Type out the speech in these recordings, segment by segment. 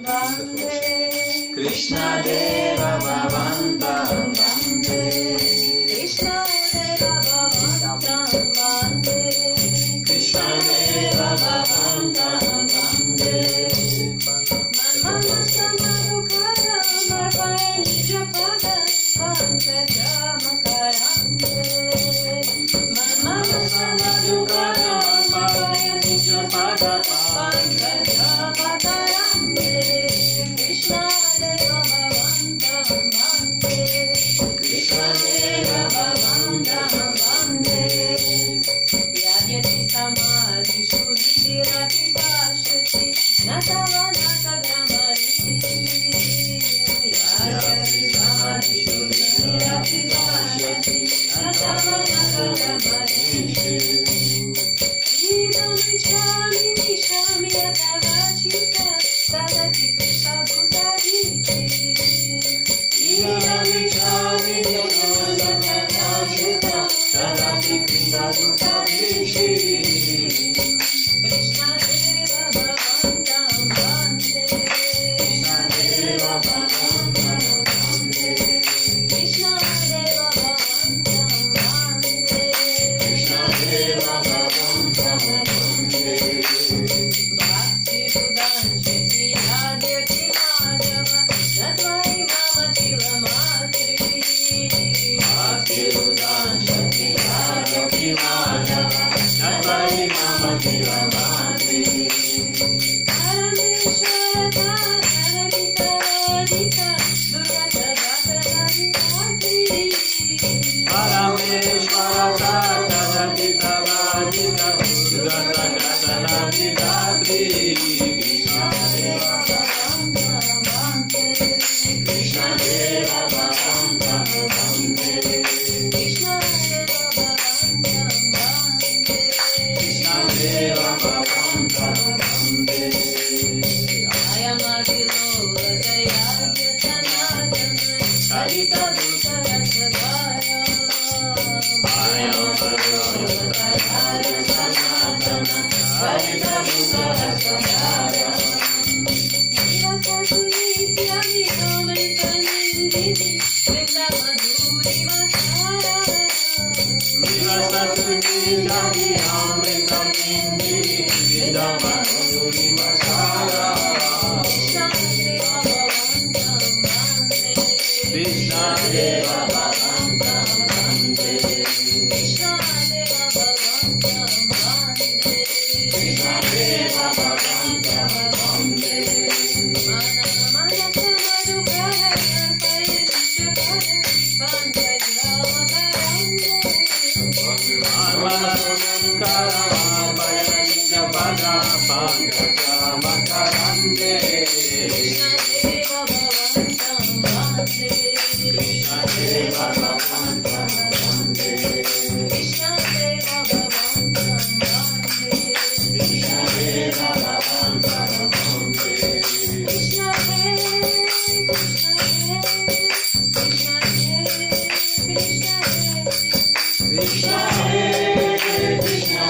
Vande Krishna Deva Bhavantam Vande Krishna Deva Bhavantam Vande Krishna Deva Bhavantam Vande Manmana Samadukara Marpaya Nija Pada Pankajamakarande Manmana Samadukara Marpaya Nija Pada Pankajamakarande Krishna Deva Bhavantam Vande Krishna Deva Bhavantam Vande Yadyati Samadhi Shuddhirati Pashati Natava Natagramari Yadyati Samadhi Shuddhirati Pashati Natava Natagramari Idam Vichami Vishami Atavachita Tadati Krishna Bhutaviti Idam Vichami Vishami Atavachita Tadati Krishna Bhutaviti Krishna Deva Bhavantam Vande Krishna Deva Bhavantam Vande Krishna Deva Bhavantam Vande Krishna Deva Bhavantam Vande Bhakti Rudanshati Adyati Madhava Natvai Mama Jiva Matri Bhakti Rudanshati Adyati Madhava Natvai Mama Jiva Matri Parameshwara Dharanita Radhika Durgata Dharanavitri Parameshwara Dharanita Radhika Durgata Dharanavitri Krishna Deva Bhavantam Vande Krishna Deva Bhavantam Vande Krishna Deva Bhavantam Vande Ayamadilo Jayadya Sanatana Sarita Dusarasvara Ayamadilo Jayadya Sanatana Sarita Dusarasvara Krishna Deva Bhavantam Vande Krishna Deva Bhavantam Vande Krishna Deva Bhavantam Vande Mana Mana Samadukara Marpaya Nija Pada Pankajamakarande Mana Samadukara Marpaya Nija Pada Pankajamakarande Krishna Deva Bhavantam Vande Krishna Deva Bhavantam Vande Krishna Deva Bhavantam Vande Krishna Deva Bhavantam Vande Krishna Krishna Krishna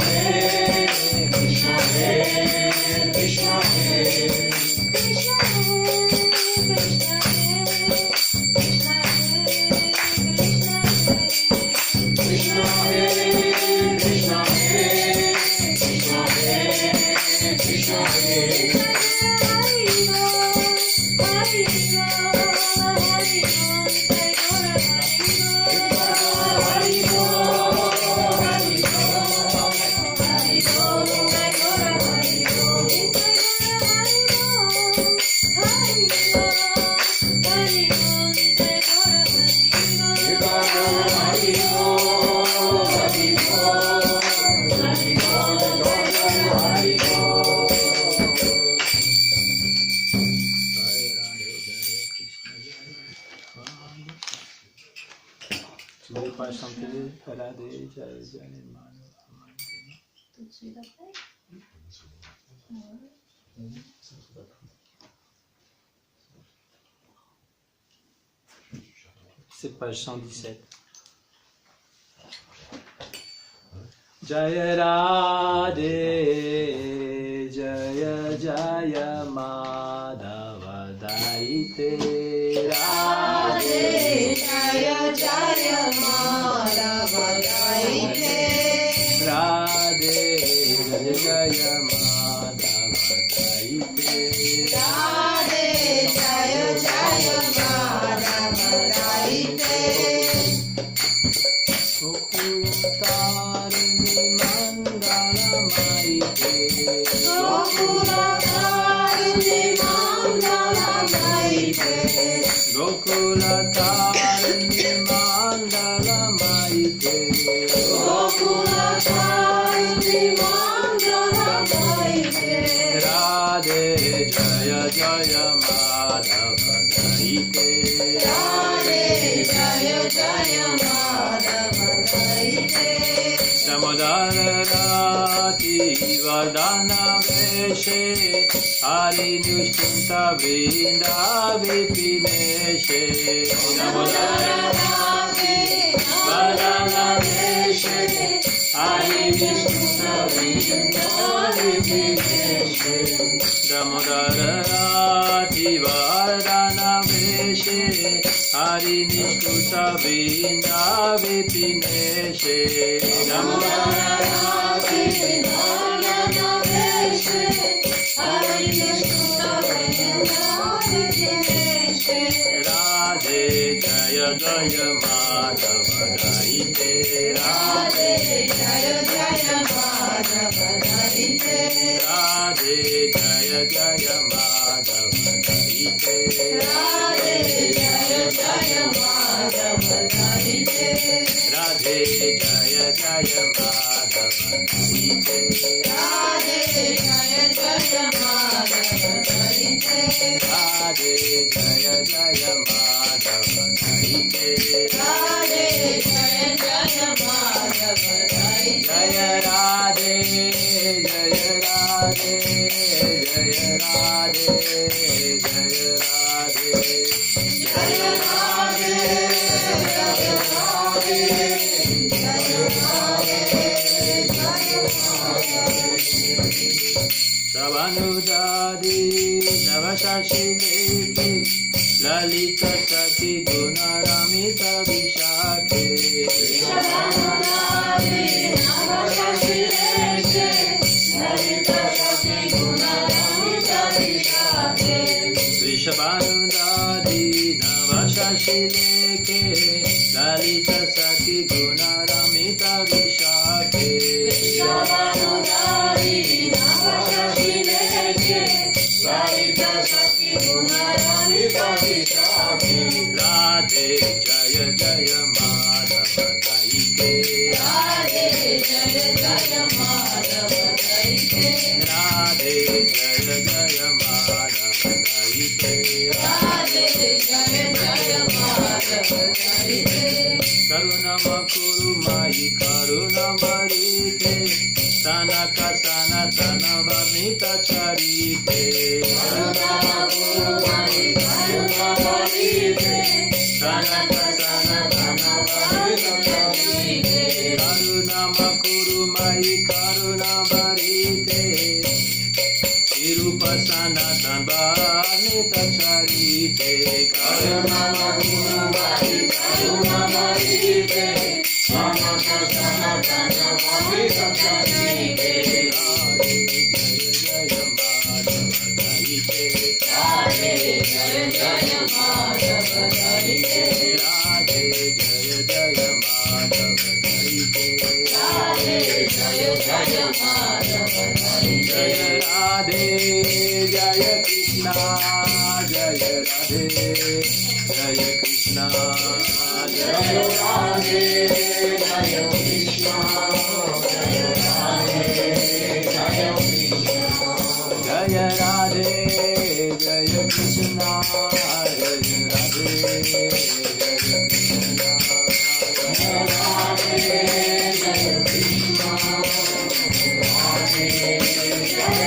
Krishna Krishna Tu veux pas chanter Radhe Jai Jai tout de suite après? C'est page 117. Jaya Radhe Jaya Jaya Madhava गाइते राधे जय जय माधव गाइते राधे जय जय माधव गाइते राधे जय जय माधव गाइते गोकुलतारिणी मंगलमायिते गोकुलतारिणी मंगलमायिते गोकुलतारिणी मंगलमायिते गोकुलतारिणी मंगलमायिते राधे जय जय माधव गाइते राधे जय जय माधव गाइते दामोदर राति वरदान वेशे हरिनुष्टुप्त वृंदा विपिनेशे दामोदर राति वरदान वेशे हरिनुष्टुप्त वृंदा विपिनेशे दामोदर राति वरदान वेशे हरिनुष्टुप्त वृंदा विपिनेशे दामोदर राति वरदान वेशे हरिनुष्टुप्त वृंदा विपिनेशे राधे जय जय माधव गाइते राधे जय जय माधव गाइते राधे जय जय माधव गाइते राधे जय जय माधव गाइते राधे जय जय माधव गाइते राधे जय जय माधव गाइते राधे जय जय माधव गाइते राधे जय जय माधव गाइते जय राधे जय राधे जय राधे जय राधे जय राधे जय राधे जय राधे सवनुदादि नवशशिलेखे ललित सखी गुण रमित विशाखे विश्वनाथि नवशशिलेखे ललित सखी गुण रमित विशाखे विश्वनुदादि नवशशिलेखे ललित सखी गुण रमित विशाखे विश्वनाथि नवशशिलेखे ललित सखी गुण रमित विशाखे राधे जय जय माधव गाइते राधे जय जय माधव गाइते राधे जय जय माधव गाइते राधे जय जय माधव गाइते करुणम कुरु मायि करुणमरीते सनक सनतन वर्णित चरिते करुणा गुरुमयि करुणामयिते सनक सनतन वर्णित चरिते करुणम कुरु मायि करुणमरीते तिरुप सनतन वर्णित चरिते करुणम कुरु मायि करुणमरीते सनक सनतन वर्णित चरिते राधे जय जय माधव गाइते राधे जय जय माधव गाइते राधे जय जय माधव गाइते राधे जय जय माधव गाइते जय राधे जय कृष्ण जय राधे जय कृष्ण जय राधे जय कृष्ण जय राधे जय कृष्ण जय राधे जय कृष्ण जय राधे जय कृष्ण जय राधे जय कृष्ण राधे जय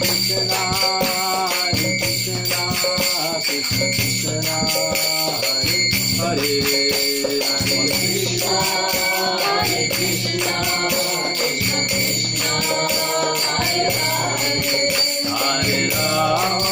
कृष्ण हरे कृष्ण कृष्ण कृष्ण हरे हरे हरे कृष्ण कृष्ण कृष्ण हरे हरे हरे Ram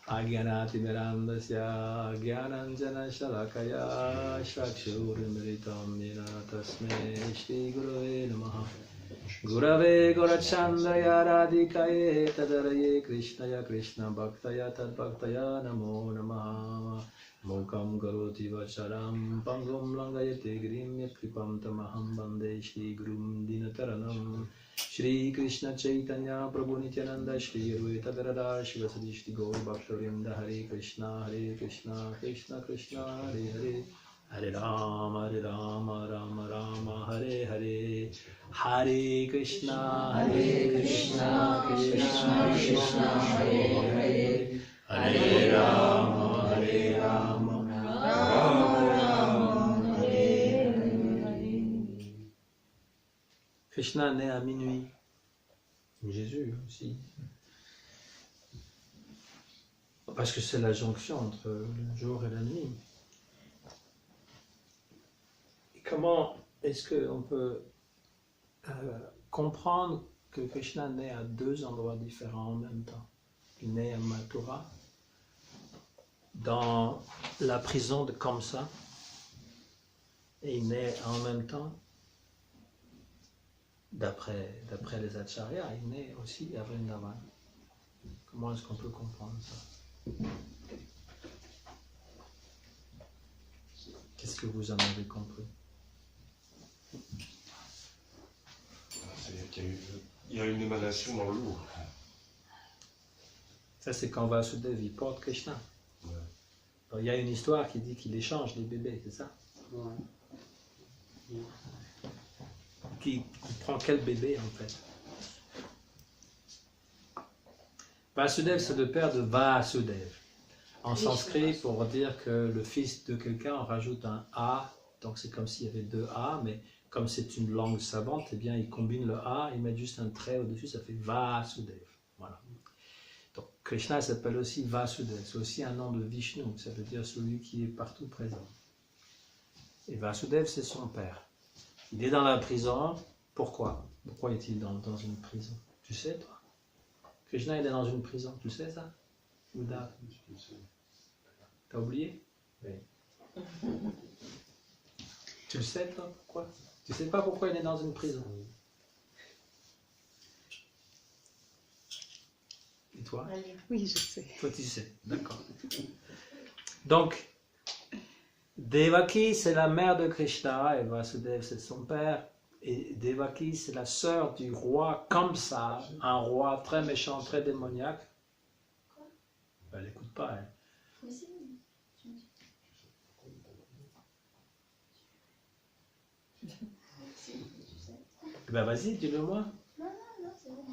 Agyanatimirandasya Gyananjana Shalakaya Shakshurumritam Nina Tasme Shri Gurave Namaha Gurave Gorachandaya Radhikaye Tadaraye Krishnaya Krishna Bhaktaya Tad Bhaktaya Namo Namaha Mukam Karoti Vacharam Pangum Langayate Grim Yakripam Tamaham Bande Shri Gurum Dinataranam Shri Krishna Chaitanya Prabhu Nityananda Shri Advaita Gadadhar Shivasadi Shri Gaur Bhaktivinoda Hare Krishna Krishna Krishna Hare Hare Hare Rama Rama Rama Hare Hare Hare Krishna Krishna Krishna Hare Hare Hare Rama Rama Krishna naît à minuit. Jésus aussi. Parce que c'est la jonction entre le jour et la nuit. Et comment est-ce qu'on peut comprendre que Krishna naît à deux endroits différents en même temps? Il naît à Mathura, dans la prison de Kamsa, et il naît en même temps, d'après les acharyas, il naît aussi à Vrindavan. Comment est-ce qu'on peut comprendre ça? Qu'est-ce que vous en avez compris? Il y a une émanation dans l'eau. Ça, c'est quand Vasudev il porte Krishna. Ouais. Alors, il y a une histoire qui dit qu'il échange les bébés, c'est ça? Ouais. Qui prend quel bébé en fait? Vasudev, c'est le père de Vasudev. En sanskrit, pour dire que le fils de quelqu'un, on rajoute un A, donc c'est comme s'il y avait deux A, mais comme c'est une langue savante, eh bien, ils combinent le A, ils mettent juste un trait au-dessus, ça fait Vasudev. Voilà. Donc Krishna s'appelle aussi Vasudev, c'est aussi un nom de Vishnu, ça veut dire celui qui est partout présent. Et Vasudev, c'est son père. Il est dans la prison. Pourquoi? Pourquoi est-il dans une prison? Tu sais, toi? Krishna, il est dans une prison. Tu sais ça? Uddhava? T'as oublié? Oui. Tu le sais, toi? Pourquoi? Tu sais pas pourquoi il est dans une prison? Et toi? Oui, je sais. Toi, tu sais. D'accord. Donc, Devaki, c'est la mère de Krishna, et Vasudev, c'est son père. Et Devaki, c'est la sœur du roi Kamsa, un roi très méchant, très démoniaque. Elle n'écoute pas, elle. Eh ben vas-y, dis-le-moi. Non, c'est bon.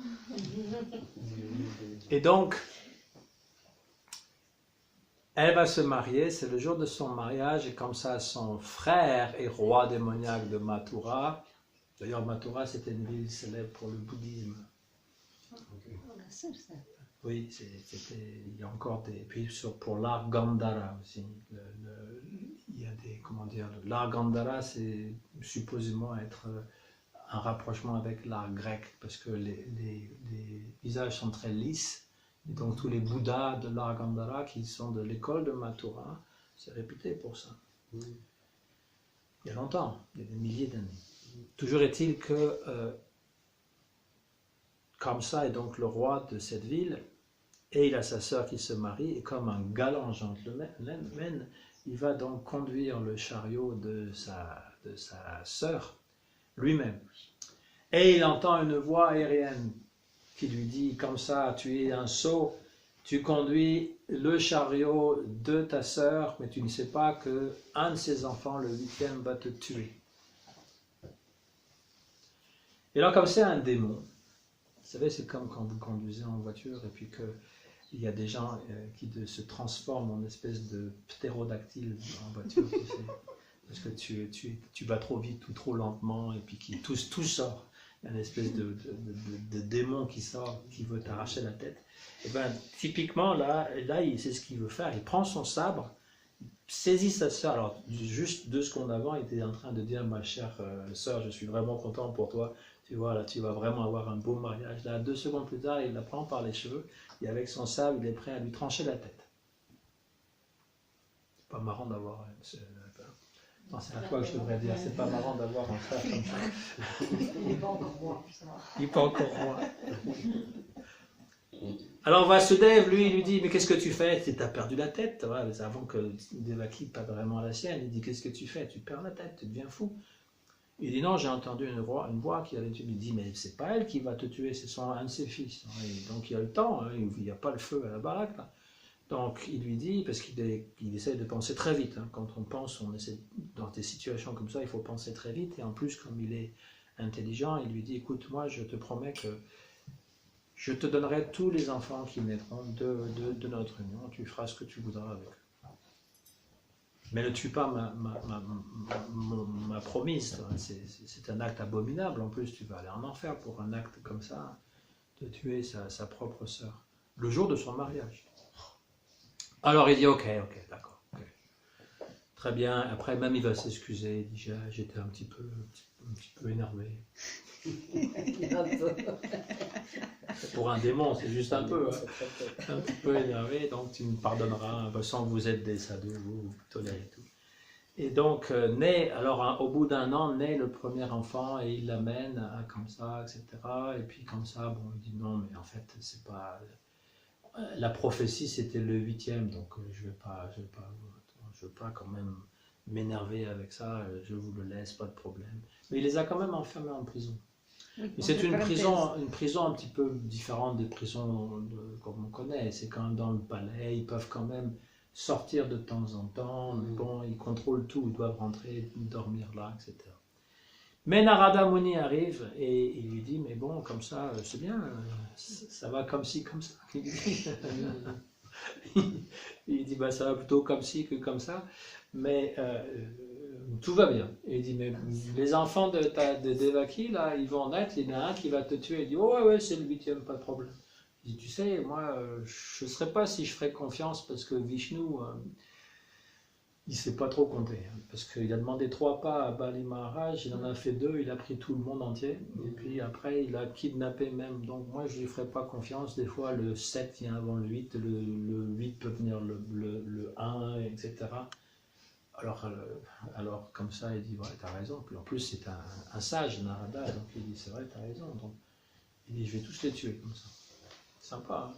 Et donc, elle va se marier, c'est le jour de son mariage, et comme ça, son frère est roi démoniaque de Mathura. D'ailleurs, Mathura, c'était une ville célèbre pour le bouddhisme. Oui, il y a encore des... Puis pour l'art Gandhara aussi. Il y a des... Comment dire? L'art Gandhara, c'est supposément être un rapprochement avec l'art grec, parce que les visages sont très lisses. Et donc tous les Bouddhas de l'art Gandhara qui sont de l'école de Mathura, c'est réputé pour ça. Il y a longtemps, il y a des milliers d'années. Toujours est-il que comme ça est donc le roi de cette ville, et il a sa sœur qui se marie, et comme un galant gentleman, il va donc conduire le chariot de sa sœur lui-même. Et il entend une voix aérienne qui lui dit comme ça, tu es un sot, tu conduis le chariot de ta sœur, mais tu ne sais pas qu'un de ses enfants, le 8e, va te tuer. Et là, comme c'est un démon, vous savez, c'est comme quand vous conduisez en voiture et puis qu'il y a des gens qui se transforment en espèce de ptérodactyle en voiture, tu sais, parce que tu vas trop vite ou trop lentement et puis tout sort. Il y a une espèce de démon qui sort, qui veut t'arracher la tête. Et bien, typiquement, là c'est ce qu'il veut faire. Il prend son sabre, saisit sa sœur. Alors, juste 2 secondes avant, il était en train de dire, ma chère sœur, je suis vraiment content pour toi. Tu vois, là, tu vas vraiment avoir un beau mariage. Là, 2 secondes plus tard, il la prend par les cheveux et avec son sabre, il est prêt à lui trancher la tête. C'est pas marrant d'avoir... Non, c'est à toi que je devrais dire, c'est pas marrant d'avoir un frère comme ça. Il n'est pas encore roi, ça va. Il n'est pas encore roi. Alors Vasudev, lui, il lui dit, mais qu'est-ce que tu fais? Tu as perdu la tête. Voilà, avant que Devaki perde vraiment la sienne, il dit, qu'est-ce que tu fais? Tu perds la tête, tu deviens fou. Il dit, non, j'ai entendu une voix qui allait tuer. Il dit, mais c'est pas elle qui va te tuer, c'est un de ses fils. Et donc il y a le temps, hein, il n'y a pas le feu à la baraque, là. Donc il lui dit, parce qu'il essaie de penser très vite, hein. Quand on pense, on essaie, dans des situations comme ça, il faut penser très vite, et en plus, comme il est intelligent, il lui dit, écoute, moi je te promets que je te donnerai tous les enfants qui naîtront de notre union, tu feras ce que tu voudras avec eux. Mais ne tue pas ma promise, c'est un acte abominable, en plus tu vas aller en enfer pour un acte comme ça, de tuer sa propre sœur, le jour de son mariage. Alors il dit ok, d'accord. Okay. Très bien. Après même il va s'excuser. Il dit j'étais un petit peu énervé. Pour un démon, c'est juste un peu. Hein. Un petit peu énervé. Donc tu me pardonneras. Sans que vous êtes des sadhus, vous tolérez tout. Et donc au bout d'un an, naît le premier enfant et il l'amène comme ça, etc. Et puis comme ça, bon, il dit non, mais en fait c'est pas. La prophétie, c'était le 8e, donc je ne veux pas quand même m'énerver avec ça, je vous le laisse, pas de problème. Mais il les a quand même enfermés en prison. Oui, Mais c'est une prison un petit peu différente des prisons comme on connaît. C'est quand même dans le palais, ils peuvent quand même sortir de temps en temps, mais bon, ils contrôlent tout, ils doivent rentrer, dormir là, etc. Mais Narada Muni arrive et il lui dit, mais bon, comme ça, c'est bien, ça va comme ci, comme ça. Il dit, bah, ça va plutôt comme ci que comme ça, mais tout va bien. Et il dit, mais les enfants de Devaki, là, ils vont naître, il y en a un qui va te tuer. Il dit, oh ouais, c'est le 8e, pas de problème. Il dit, tu sais, moi, je ne saurais pas si je ferais confiance parce que Vishnu... il ne sait pas trop compter, hein, parce qu'il a demandé 3 pas à Bali Maharaj, il en a fait 2, il a pris tout le monde entier, et puis après il a kidnappé même, donc moi je ne lui ferai pas confiance, des fois le 7 vient avant le 8, le 8 peut venir le 1, etc. Alors comme ça il dit, ouais t'as raison, puis en plus c'est un sage Narada, donc il dit c'est vrai t'as raison, donc il dit je vais tous les tuer comme ça, sympa, hein.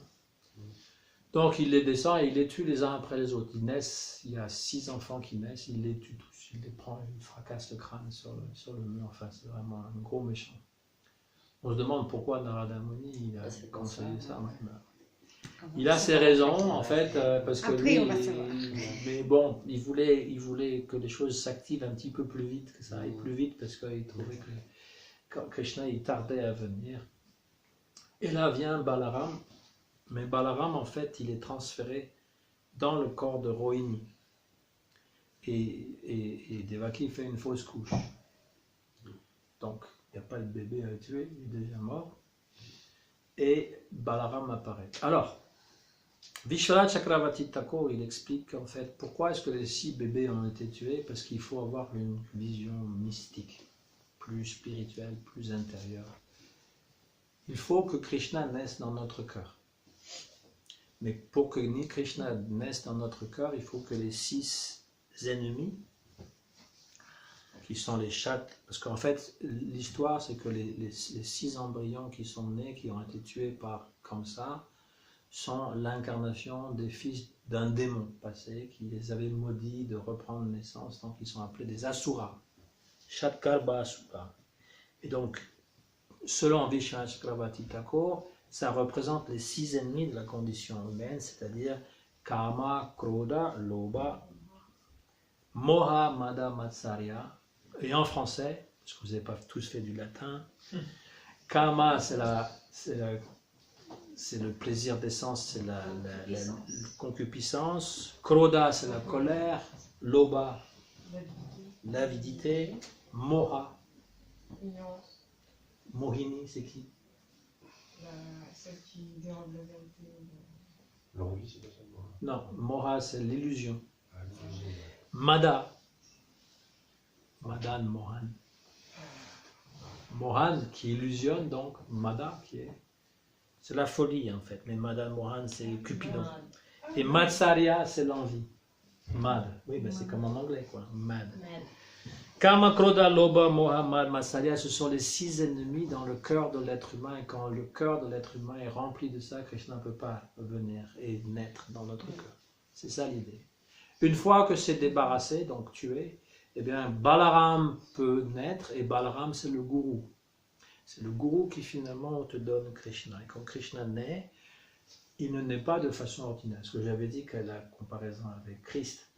Donc il les descend et il les tue les uns après les autres. Ils naissent, il y a 6 enfants qui naissent, il les tue tous, il les prend, il fracasse le crâne sur le mur, enfin c'est vraiment un gros méchant. On se demande pourquoi Narada Muni il a conseillé ça. Il a ses raisons en fait, parce que Après, lui, mais bon, il voulait que les choses s'activent un petit peu plus vite, que ça aille plus vite, parce qu'il trouvait que Krishna il tardait à venir. Et là vient Balaram. Mais Balaram, en fait, il est transféré dans le corps de Rohini. Et Devaki fait une fausse couche. Donc, il n'y a pas de bébé à tuer, il est déjà mort. et Balaram apparaît. Alors, Vishwanath Chakravarti Thakur, il explique en fait pourquoi est-ce que les 6 bébés ont été tués, parce qu'il faut avoir une vision mystique, plus spirituelle, plus intérieure. Il faut que Krishna naisse dans notre cœur. Mais pour que Krishna naisse dans notre cœur, il faut que les 6 ennemis, qui sont les chats, parce qu'en fait, l'histoire, c'est que les 6 embryons qui sont nés, qui ont été tués comme ça, sont l'incarnation des fils d'un démon passé, qui les avait maudits de reprendre naissance, donc ils sont appelés des Asuras, Shatkarbha Asura. Et donc, selon Vishwanath Chakravarti Thakur, ça représente les 6 ennemis de la condition humaine, c'est-à-dire Kama, Krodha, Lobha, Moha, Mada, Matsarya. Et en français, parce que vous n'avez pas tous fait du latin, Kama, c'est le plaisir d'essence, c'est la concupiscence. Krodha, c'est la colère. Lobha, l'avidité. Moha, Ignorance. Mohini, c'est qui? Celle qui dérobe la vérité. L'envie, c'est pas ça, moi. Non, Moha, c'est l'illusion. Ah, l'illusion, ouais. Mada, Madan, Mohan. Mohan qui illusionne, donc Mada c'est la folie en fait, mais Madan Mohan c'est Cupidon. Et Matsarya c'est l'envie. Mad, oui, ben c'est comme en anglais quoi, mad. Kama, Krodha, Lobha, Moha, Mad, Matsarya, ce sont les 6 ennemis dans le cœur de l'être humain, et quand le cœur de l'être humain est rempli de ça, Krishna ne peut pas venir et naître dans notre cœur. C'est ça l'idée. Une fois que c'est débarrassé, donc tué, eh bien Balaram peut naître, et Balaram c'est le gourou. C'est le gourou qui finalement te donne Krishna. Et quand Krishna naît, il ne naît pas de façon ordinaire. Ce que j'avais dit que la comparaison avec Christ.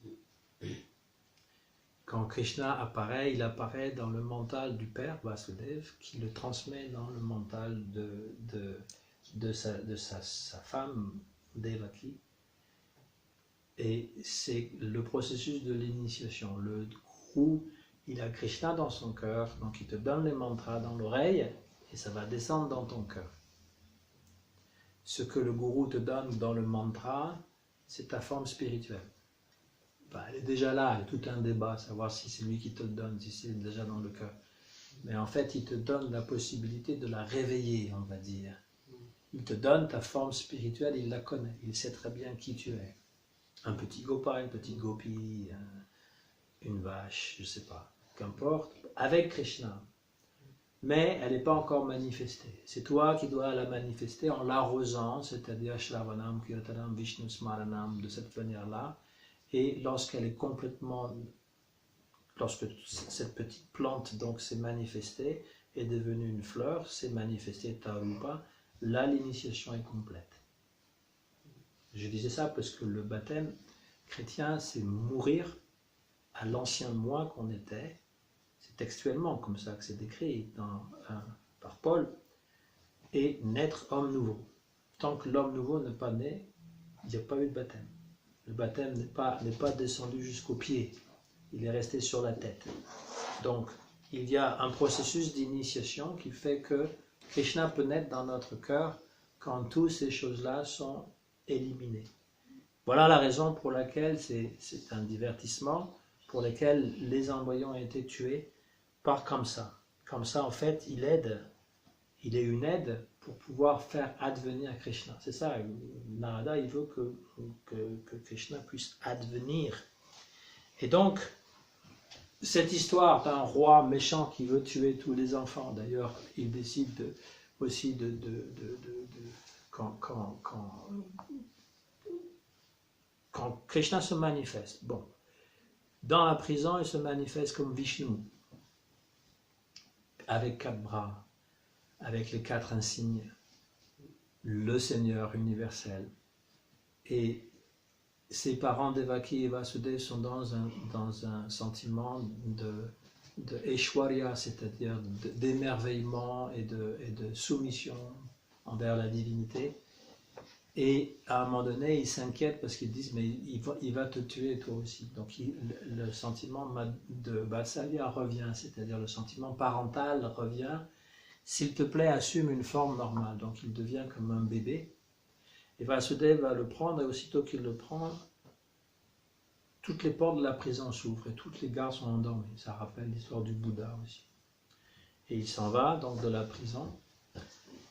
Quand Krishna apparaît, il apparaît dans le mental du père Vasudeva, qui le transmet dans le mental de sa femme Devaki. Et c'est le processus de l'initiation. Le gourou, il a Krishna dans son cœur, donc il te donne les mantras dans l'oreille, et ça va descendre dans ton cœur. Ce que le gourou te donne dans le mantra, c'est ta forme spirituelle. Ben, elle est déjà là, il y a tout un débat, savoir si c'est lui qui te le donne, si c'est déjà dans le cœur. Mais en fait, il te donne la possibilité de la réveiller, on va dire. Il te donne ta forme spirituelle, il la connaît, il sait très bien qui tu es. Un petit gopa, une petite gopi, une vache, je ne sais pas, qu'importe, avec Krishna. Mais elle n'est pas encore manifestée. C'est toi qui dois la manifester en l'arrosant, c'est-à-dire Shravanam, Kirtanam, Vishnu Smaranam, de cette manière-là. Et lorsqu'elle est complètement, lorsque cette petite plante donc s'est manifestée, est devenue une fleur, s'est manifestée Tarupa, là l'initiation est complète. Je disais ça parce que le baptême chrétien, c'est mourir à l'ancien moi qu'on était. C'est textuellement comme ça que c'est décrit par Paul, et naître homme nouveau. Tant que l'homme nouveau n'est pas né, il n'y a pas eu de baptême. Le baptême n'est pas descendu jusqu'aux pieds, il est resté sur la tête. Donc, il y a un processus d'initiation qui fait que Krishna peut naître dans notre cœur quand toutes ces choses-là sont éliminées. Voilà la raison pour laquelle c'est un divertissement, pour lequel les embryons ont été tués par Kamsa. Kamsa, en fait, il est une aide pour pouvoir faire advenir Krishna. C'est ça, Narada, il veut que Krishna puisse advenir. Et donc, cette histoire d'un roi méchant qui veut tuer tous les enfants, d'ailleurs, il décide aussi quand Krishna se manifeste, bon, dans la prison, il se manifeste comme Vishnu, avec 4 bras, avec les 4 insignes, le Seigneur universel. Et ses parents Devaki et Vasudeva sont dans un sentiment de Aishwarya, c'est-à-dire d'émerveillement et de soumission envers la divinité. Et à un moment donné, ils s'inquiètent parce qu'ils disent « mais il va te tuer toi aussi ». Donc le sentiment de Vatsalya revient, c'est-à-dire le sentiment parental revient. s'il te plaît, assume une forme normale. Donc il devient comme un bébé. Et Vasudeva va le prendre, et aussitôt qu'il le prend, toutes les portes de la prison s'ouvrent et toutes les gardes sont endormies. Ça rappelle l'histoire du Bouddha aussi. Et il s'en va donc de la prison.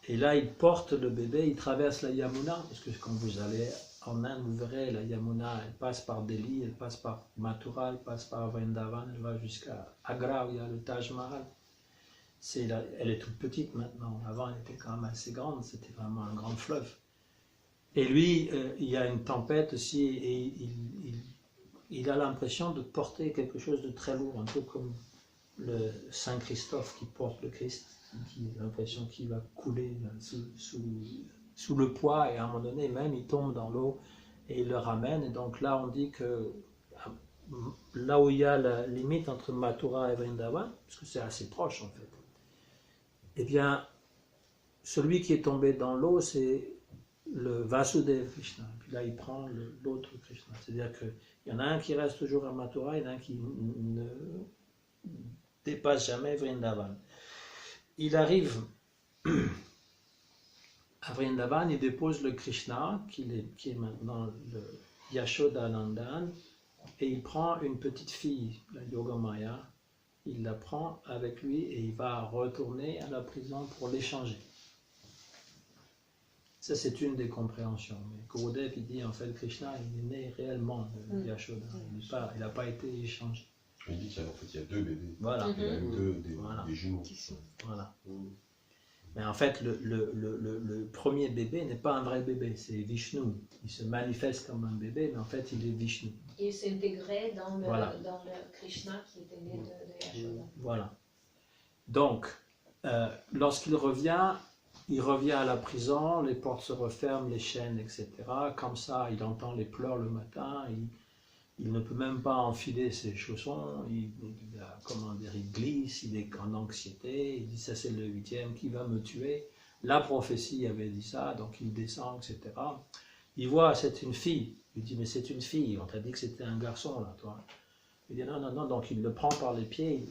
Et là, il porte le bébé, il traverse la Yamuna, parce que quand vous allez en Inde, vous verrez, la Yamuna, elle passe par Delhi, elle passe par Mathura, elle passe par Vrindavan, elle va jusqu'à Agra, où il y a le Taj Mahal. Elle est toute petite maintenant. Avant, elle était quand même assez grande, c'était vraiment un grand fleuve. Et lui, il y a une tempête aussi, et il a l'impression de porter quelque chose de très lourd, un peu comme le Saint Christophe qui porte le Christ, qui a l'impression qu'il va couler sous le poids, et à un moment donné même il tombe dans l'eau et il le ramène. Et donc là on dit que là où il y a la limite entre Mathura et Vrindavan, parce que c'est assez proche en fait, eh bien celui qui est tombé dans l'eau c'est le Vasudeva Krishna. Puis là il prend l'autre Krishna, c'est-à-dire qu'il y en a un qui reste toujours à Mathura, il y en a un qui ne dépasse jamais Vrindavan. Il arrive à Vrindavan, il dépose le Krishna, qui est maintenant le Yashodanandan, et il prend une petite fille, la Yogamaya, il la prend avec lui et il va retourner à la prison pour l'échanger. Ça, c'est une des compréhensions. Mais Gurudev, il dit en fait, Krishna, il est né réellement de Yashoda, il n'a pas été échangé. Il dit qu'il y a deux bébés. Voilà. Il y a des jumeaux. Voilà. Mais en fait, le premier bébé n'est pas un vrai bébé, c'est Vishnu. Il se manifeste comme un bébé, mais en fait, il est Vishnu. Il s'intégrait dans le, Voilà. dans le Krishna qui était né de Yashoda. Voilà. Donc, lorsqu'il revient, il revient à la prison, les portes se referment, les chaînes, etc. Comme ça, il entend les pleurs le matin, il ne peut même pas enfiler ses chaussons, il glisse, il est en anxiété, il dit ça c'est le 8e qui va me tuer. La prophétie avait dit ça, donc il descend, etc. Il voit, c'est une fille. Il dit mais c'est une fille, on t'a dit que c'était un garçon là, toi. Il dit non, donc il le prend par les pieds,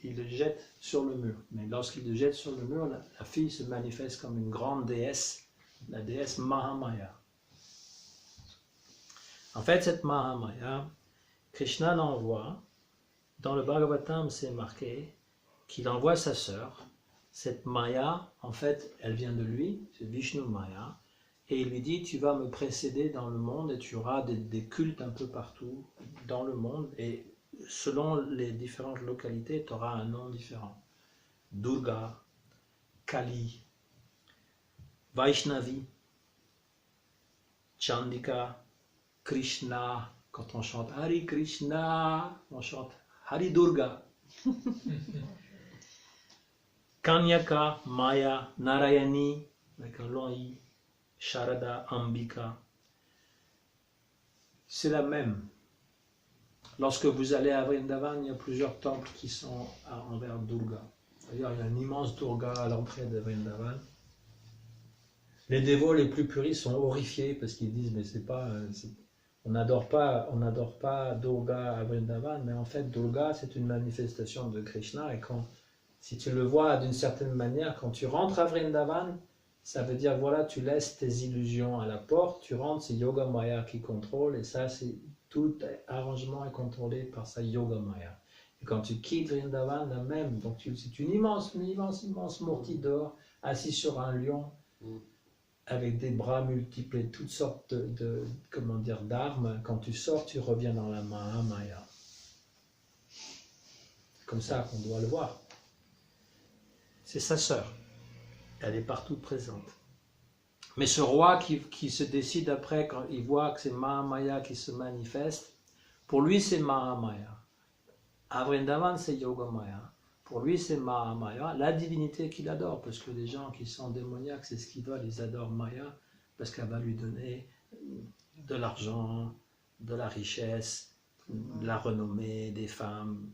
il le jette sur le mur. Mais lorsqu'il le jette sur le mur, la fille se manifeste comme une grande déesse, la déesse Mahamaya. En fait, cette Mahamaya, Krishna l'envoie, dans le Bhagavatam c'est marqué qu'il envoie sa sœur. Cette Maya, en fait, elle vient de lui, c'est Vishnu Maya, et il lui dit, tu vas me précéder dans le monde et tu auras des cultes un peu partout dans le monde, et selon les différentes localités, tu auras un nom différent. Durga, Kali, Vaishnavi, Chandika, Krishna. Quand on chante Hari Krishna, on chante Hari Durga. Kanyaka, Maya, Narayani, avec un long I, Sharada, Ambika. C'est la même. Lorsque vous allez à Vrindavan, il y a plusieurs temples qui sont envers Durga. D'ailleurs, il y a un immense Durga à l'entrée de Vrindavan. Les dévots les plus puristes sont horrifiés parce qu'ils disent mais c'est pas... On n'adore pas Durga à Vrindavan, mais en fait Durga c'est une manifestation de Krishna, et si tu le vois d'une certaine manière, quand tu rentres à Vrindavan, ça veut dire voilà, tu laisses tes illusions à la porte, tu rentres, c'est Yogamaya qui contrôle, et ça c'est tout arrangement est contrôlé par sa Yogamaya. Et quand tu quittes Vrindavan, la même, donc c'est une immense mourti d'or, assis sur un lion, avec des bras multiples et toutes sortes d'armes. Quand tu sors, tu reviens dans la Mahamaya. C'est comme ça qu'on doit le voir. C'est sa sœur. Elle est partout présente. Mais ce roi qui se décide après, quand il voit que c'est Mahamaya qui se manifeste, pour lui c'est Mahamaya. À Vrindavan, c'est Yogamaya. Pour lui, c'est Mahamaya, la divinité qu'il adore, parce que les gens qui sont démoniaques, c'est ce qu'ils veulent, ils adorent Maya, parce qu'elle va lui donner de l'argent, de la richesse, de la renommée, des femmes,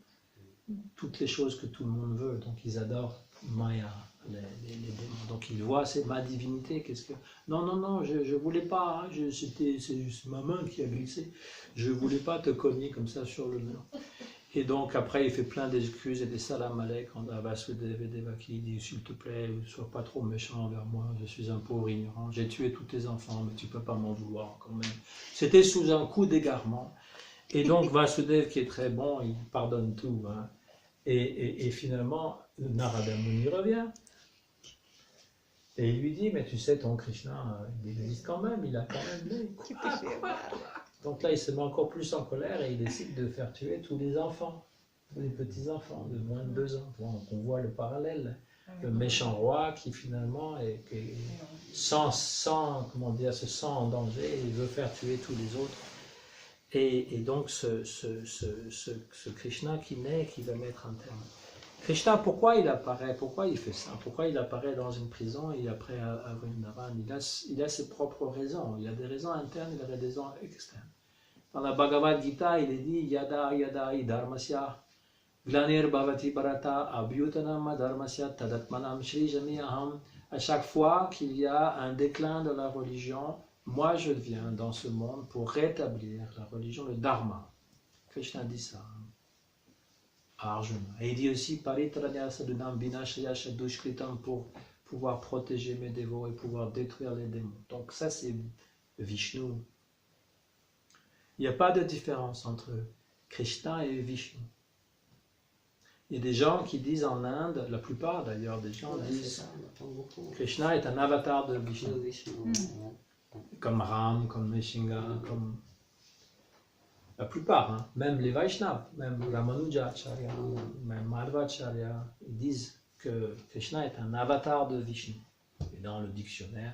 toutes les choses que tout le monde veut. Donc ils adorent Maya, les démons. Donc ils voient, c'est ma divinité, qu'est-ce que... Non, je voulais pas, c'est juste ma main qui a glissé, je voulais pas te cogner comme ça sur le mur. Et donc après il fait plein d'excuses et des salam alek à Vasudeva et Devaki, il dit s'il te plaît, sois pas trop méchant envers moi, je suis un pauvre ignorant, j'ai tué tous tes enfants, mais tu peux pas m'en vouloir quand même. C'était sous un coup d'égarement. Et donc Vasudeva qui est très bon, il pardonne tout. Hein. Et finalement, Narada Muni revient. Et il lui dit, mais tu sais, ton Krishna, il existe quand même, il a quand même né. Ah, quoi. Donc là, il se met encore plus en colère et il décide de faire tuer tous les enfants, tous les petits-enfants de moins de 2 ans. Donc on voit le parallèle. Le méchant roi qui finalement est comment dire, se sent en danger et il veut faire tuer tous les autres. Et donc ce Krishna qui naît, qui va mettre un terme. Krishna, pourquoi il apparaît? Pourquoi il fait ça? Pourquoi il apparaît dans une prison et après à Vrindavan? Il a ses propres raisons. Il y a des raisons internes, il y a des raisons externes. Dans la Bhagavad Gita, il est dit Yada yada dharmasya glanir bhavati bharata abhyutanam dharmasya tadatmanam shri jami aham. À chaque fois qu'il y a un déclin de la religion, moi je viens dans ce monde pour rétablir la religion, le dharma. Krishna dit ça. Arjuna. Et il dit aussi Paritranya sadunam vinashaya dushkritam pour pouvoir protéger mes dévots et pouvoir détruire les démons. Donc ça c'est Vishnu. Il n'y a pas de différence entre Krishna et Vishnu. Il y a des gens qui disent en Inde, la plupart d'ailleurs des gens disent Krishna est un avatar de Vishnu. Comme Ram, comme Nishinga, comme la plupart, hein, même les Vaishnavas, même Ramanujacharya, même Madhvacharya, ils disent que Krishna est un avatar de Vishnu. Et dans le dictionnaire,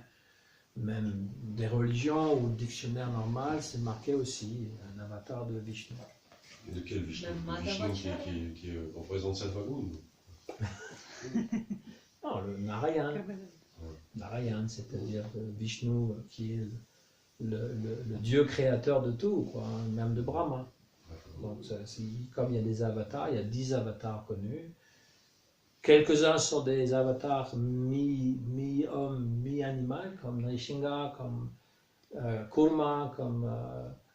même des religions ou le dictionnaire normal, c'est marqué aussi un avatar de Vishnu. De quel Vishnu? Même Vishnu qui représente Sattvagun? Non, le Narayan. Narayan, c'est-à-dire Vishnu qui est le Dieu créateur de tout, quoi, même de Brahma. Donc, comme il y a des avatars, il y a 10 avatars connus. Quelques-uns sont des avatars mi-homme, mi-animal, comme Nrishinga, comme Kurma, comme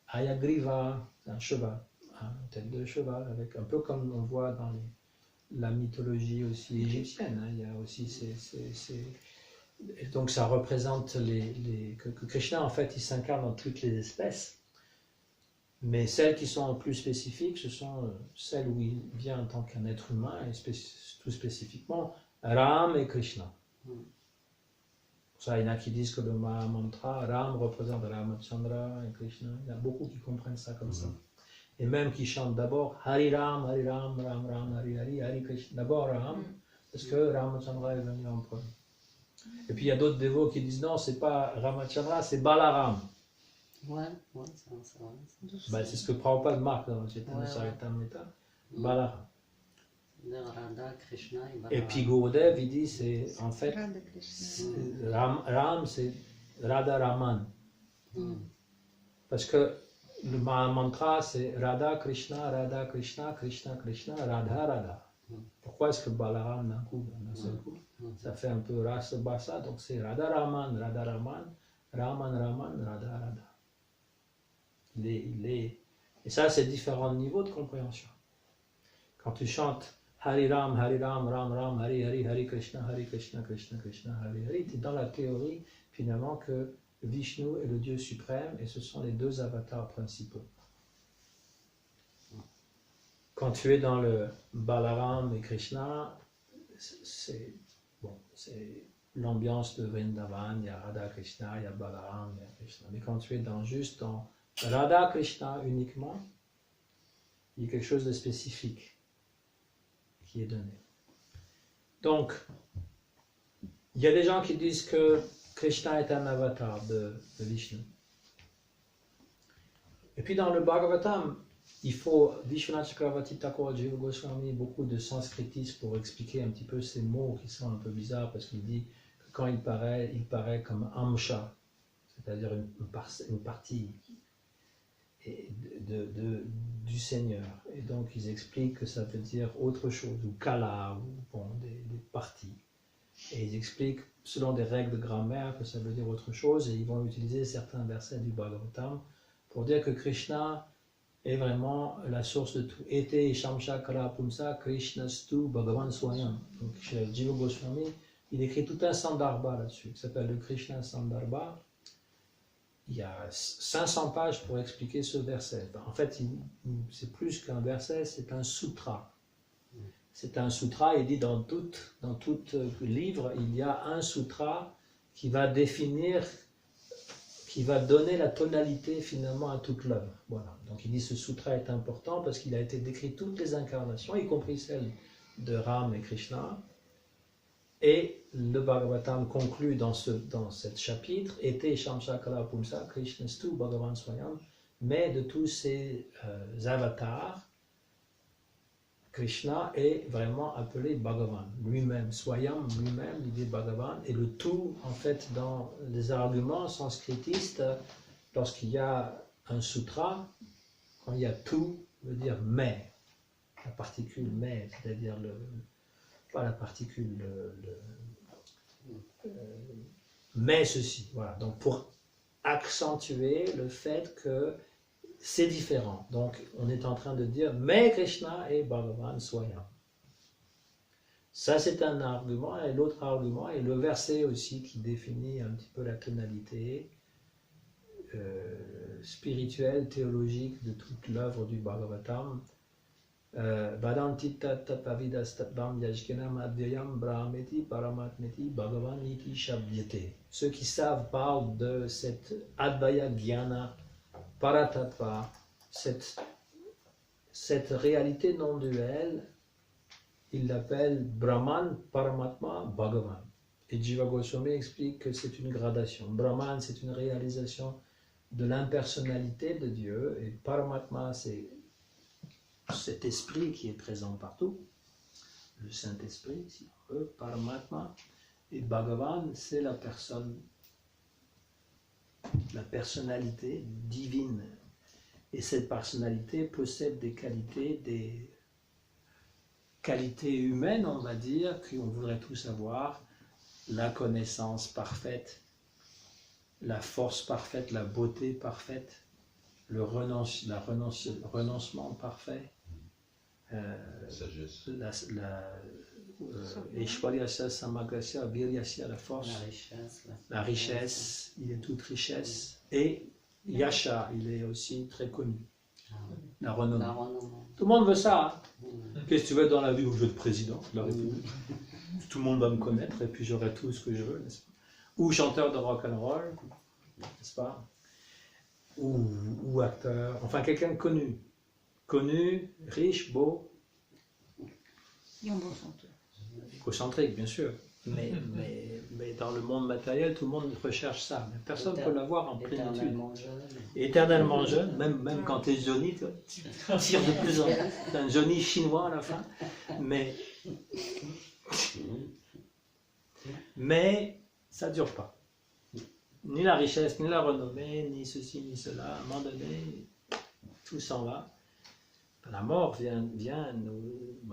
Ayagriva, un cheval, une tête de cheval, avec un peu comme on voit dans la mythologie aussi égyptienne. Hein, il y a aussi et donc ça représente que Krishna en fait il s'incarne dans toutes les espèces, mais celles qui sont plus spécifiques ce sont celles où il vient en tant qu'un être humain et tout spécifiquement Ram et Krishna. Pour ça il y en a qui disent que le mantra Ram représente Ramachandra et Krishna, il y a beaucoup qui comprennent ça comme ça. Et même qui chantent d'abord Hari Ram, Ram Ram, Hari Hari, Hari Krishna, d'abord Ram, parce que Ramachandra est venu en premier. Et puis il y a d'autres dévots qui disent non, c'est pas Ramachandra, c'est Balaram. Ouais, ça va. Ben, c'est ce que Prabhupada marque dans le Chaitanya Charitamrita, Balaram. Radha, Krishna et Balaram. Et puis Gurudev, il dit, c'est en fait, Ram, c'est Radha Raman. Parce que le mantra, c'est Radha Krishna, Krishna Krishna, Radha Radha. Pourquoi est-ce que Balaram d'un coup, d'un seul coup? Ça fait un peu Rasa Basa, donc c'est Radha Raman, Raman, Radha Radha. Et ça, c'est différents niveaux de compréhension. Quand tu chantes Hari Ram, Ram Ram, Hari Hari, Hari Krishna, Krishna Krishna, Hari Hari, tu es dans la théorie finalement que Vishnu est le Dieu suprême et ce sont les 2 avatars principaux. Quand tu es dans le Balaram et Krishna, c'est l'ambiance de Vrindavan, il y a Radha Krishna, il y a Balaram, il y a Krishna. Mais quand tu es juste dans Radha Krishna uniquement, il y a quelque chose de spécifique qui est donné. Donc, il y a des gens qui disent que Krishna est un avatar de Vishnu. Et puis dans le Bhagavatam, il faut Vishwanath Chakravarti Thakur, Jiva Goswami, beaucoup de sanskritistes pour expliquer un petit peu ces mots qui sont un peu bizarres, parce qu'il dit que quand il paraît comme Amsha, c'est-à-dire une partie du Seigneur. Et donc ils expliquent que ça veut dire autre chose, ou Kala, ou des parties. Et ils expliquent, selon des règles de grammaire, que ça veut dire autre chose, et ils vont utiliser certains versets du Bhagavatam pour dire que Krishna est vraiment la source de tout. Ete Shamsha Kala Pumsa Krishnastu Bhagavan Swayam. Donc chez Jiva Goswami, il écrit tout un Sandarbha là-dessus, qui s'appelle le Krishna Sandarbha. Il y a 500 pages pour expliquer ce verset. En fait, c'est plus qu'un verset, c'est un sutra. C'est un sutra, il dit dans tout livre, il y a un sutra qui va définir, qui va donner la tonalité finalement à toute l'œuvre. Voilà. Donc il dit ce sutra est important parce qu'il a été décrit toutes les incarnations, y compris celles de Ram et Krishna. Et le Bhagavatam conclut dans cet chapitre, Ete Shamsha Kala Pumsa Krishnastu Bhagavan Swayam, mais de tous ces avatars, Krishna est vraiment appelé Bhagavan, lui-même, Swayam, lui-même, il dit Bhagavan, et le tout, en fait, dans les arguments sanskritistes, lorsqu'il y a un sutra, quand il y a tout, veut dire mais, la particule mais, c'est-à-dire pas la particule, mais ceci, voilà, donc pour accentuer le fait que c'est différent. Donc, on est en train de dire, mais Krishna est Bhagavan Swayam. Ça, c'est un argument, et l'autre argument est le verset aussi qui définit un petit peu la tonalité spirituelle, théologique de toute l'œuvre du Bhagavatam. Badantita tapavidastatvam yajkenam advyayam brahmeti paramatmeti bhagavan iti shabdyate. Ceux qui savent parlent de cette advaya jnana Paratattva, cette réalité non duelle, il l'appelle Brahman, Paramatma, Bhagavan. Et Jiva Goswami explique que c'est une gradation. Brahman, c'est une réalisation de l'impersonnalité de Dieu, et Paramatma, c'est cet esprit qui est présent partout, le Saint-Esprit, si on veut, Paramatma, et Bhagavan, c'est la personne, la personnalité divine. Et cette personnalité possède des qualités humaines, on va dire, qu'on voudrait tous avoir, la connaissance parfaite, la force parfaite, la beauté parfaite, le renoncement parfait, Sagesse. Ishvaryasya Samagrasya Viryasya, la force, la richesse, il est toute richesse, et Yasha, il est aussi très connu, la renommée. Tout le monde veut ça. Hein? Qu'est-ce que tu veux dans la vie? Je veux être président de la République. Tout le monde va me connaître et puis j'aurai tout ce que je veux, n'est-ce pas? Ou chanteur de rock'n'roll, n'est-ce pas? Ou acteur, enfin quelqu'un de connu. Connu, riche, beau. Et un bon chanteur. Égocentrique, bien sûr. Mais dans le monde matériel, tout le monde recherche ça. Mais personne ne peut l'avoir en plénitude. Éternellement jeune, même quand tu es Johnny, tu tires de plus en plus. Tu es un Johnny chinois à la fin. Mais ça ne dure pas. Ni la richesse, ni la renommée, ni ceci, ni cela. À un moment donné, tout s'en va. La mort vient nous...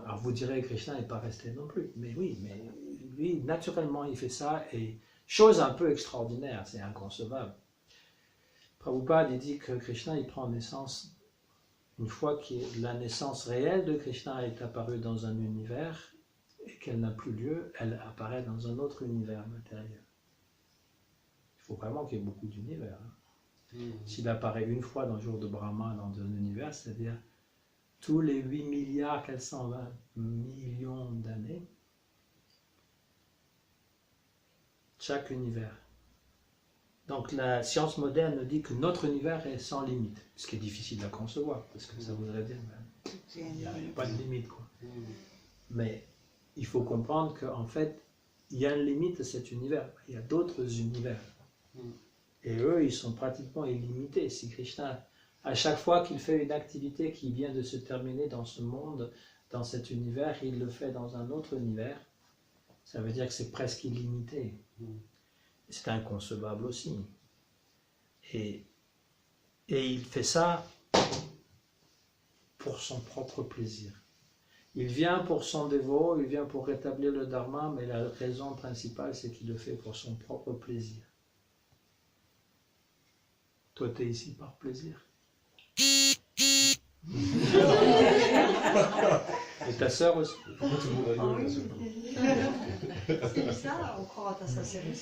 Alors vous direz que Krishna n'est pas resté non plus. Mais oui, mais lui, naturellement, il fait ça. Et chose un peu extraordinaire, c'est inconcevable. Prabhupada, il dit que Krishna, il prend naissance une fois que la naissance réelle de Krishna est apparue dans un univers et qu'elle n'a plus lieu, elle apparaît dans un autre univers matériel. Il faut vraiment qu'il y ait beaucoup d'univers. Hein. S'il apparaît une fois dans le jour de Brahma dans un univers, c'est-à-dire tous les 8 milliards 420 millions d'années, chaque univers. Donc la science moderne dit que notre univers est sans limite, ce qui est difficile à concevoir, parce que ça voudrait dire qu'il n'y a pas de limite, quoi. Mais il faut comprendre qu'en fait, il y a une limite à cet univers. Il y a d'autres univers. Et eux, ils sont pratiquement illimités. Si Krishna, à chaque fois qu'il fait une activité qui vient de se terminer dans ce monde, dans cet univers, il le fait dans un autre univers, ça veut dire que c'est presque illimité. C'est inconcevable aussi. Et il fait ça pour son propre plaisir. Il vient pour son dévot, il vient pour rétablir le dharma, mais la raison principale, c'est qu'il le fait pour son propre plaisir. Toi, tu es ici par plaisir. ta sœur aussi. Pourquoi tout le monde Ah rigole oui. là, C'est bizarre, on croit à sa série.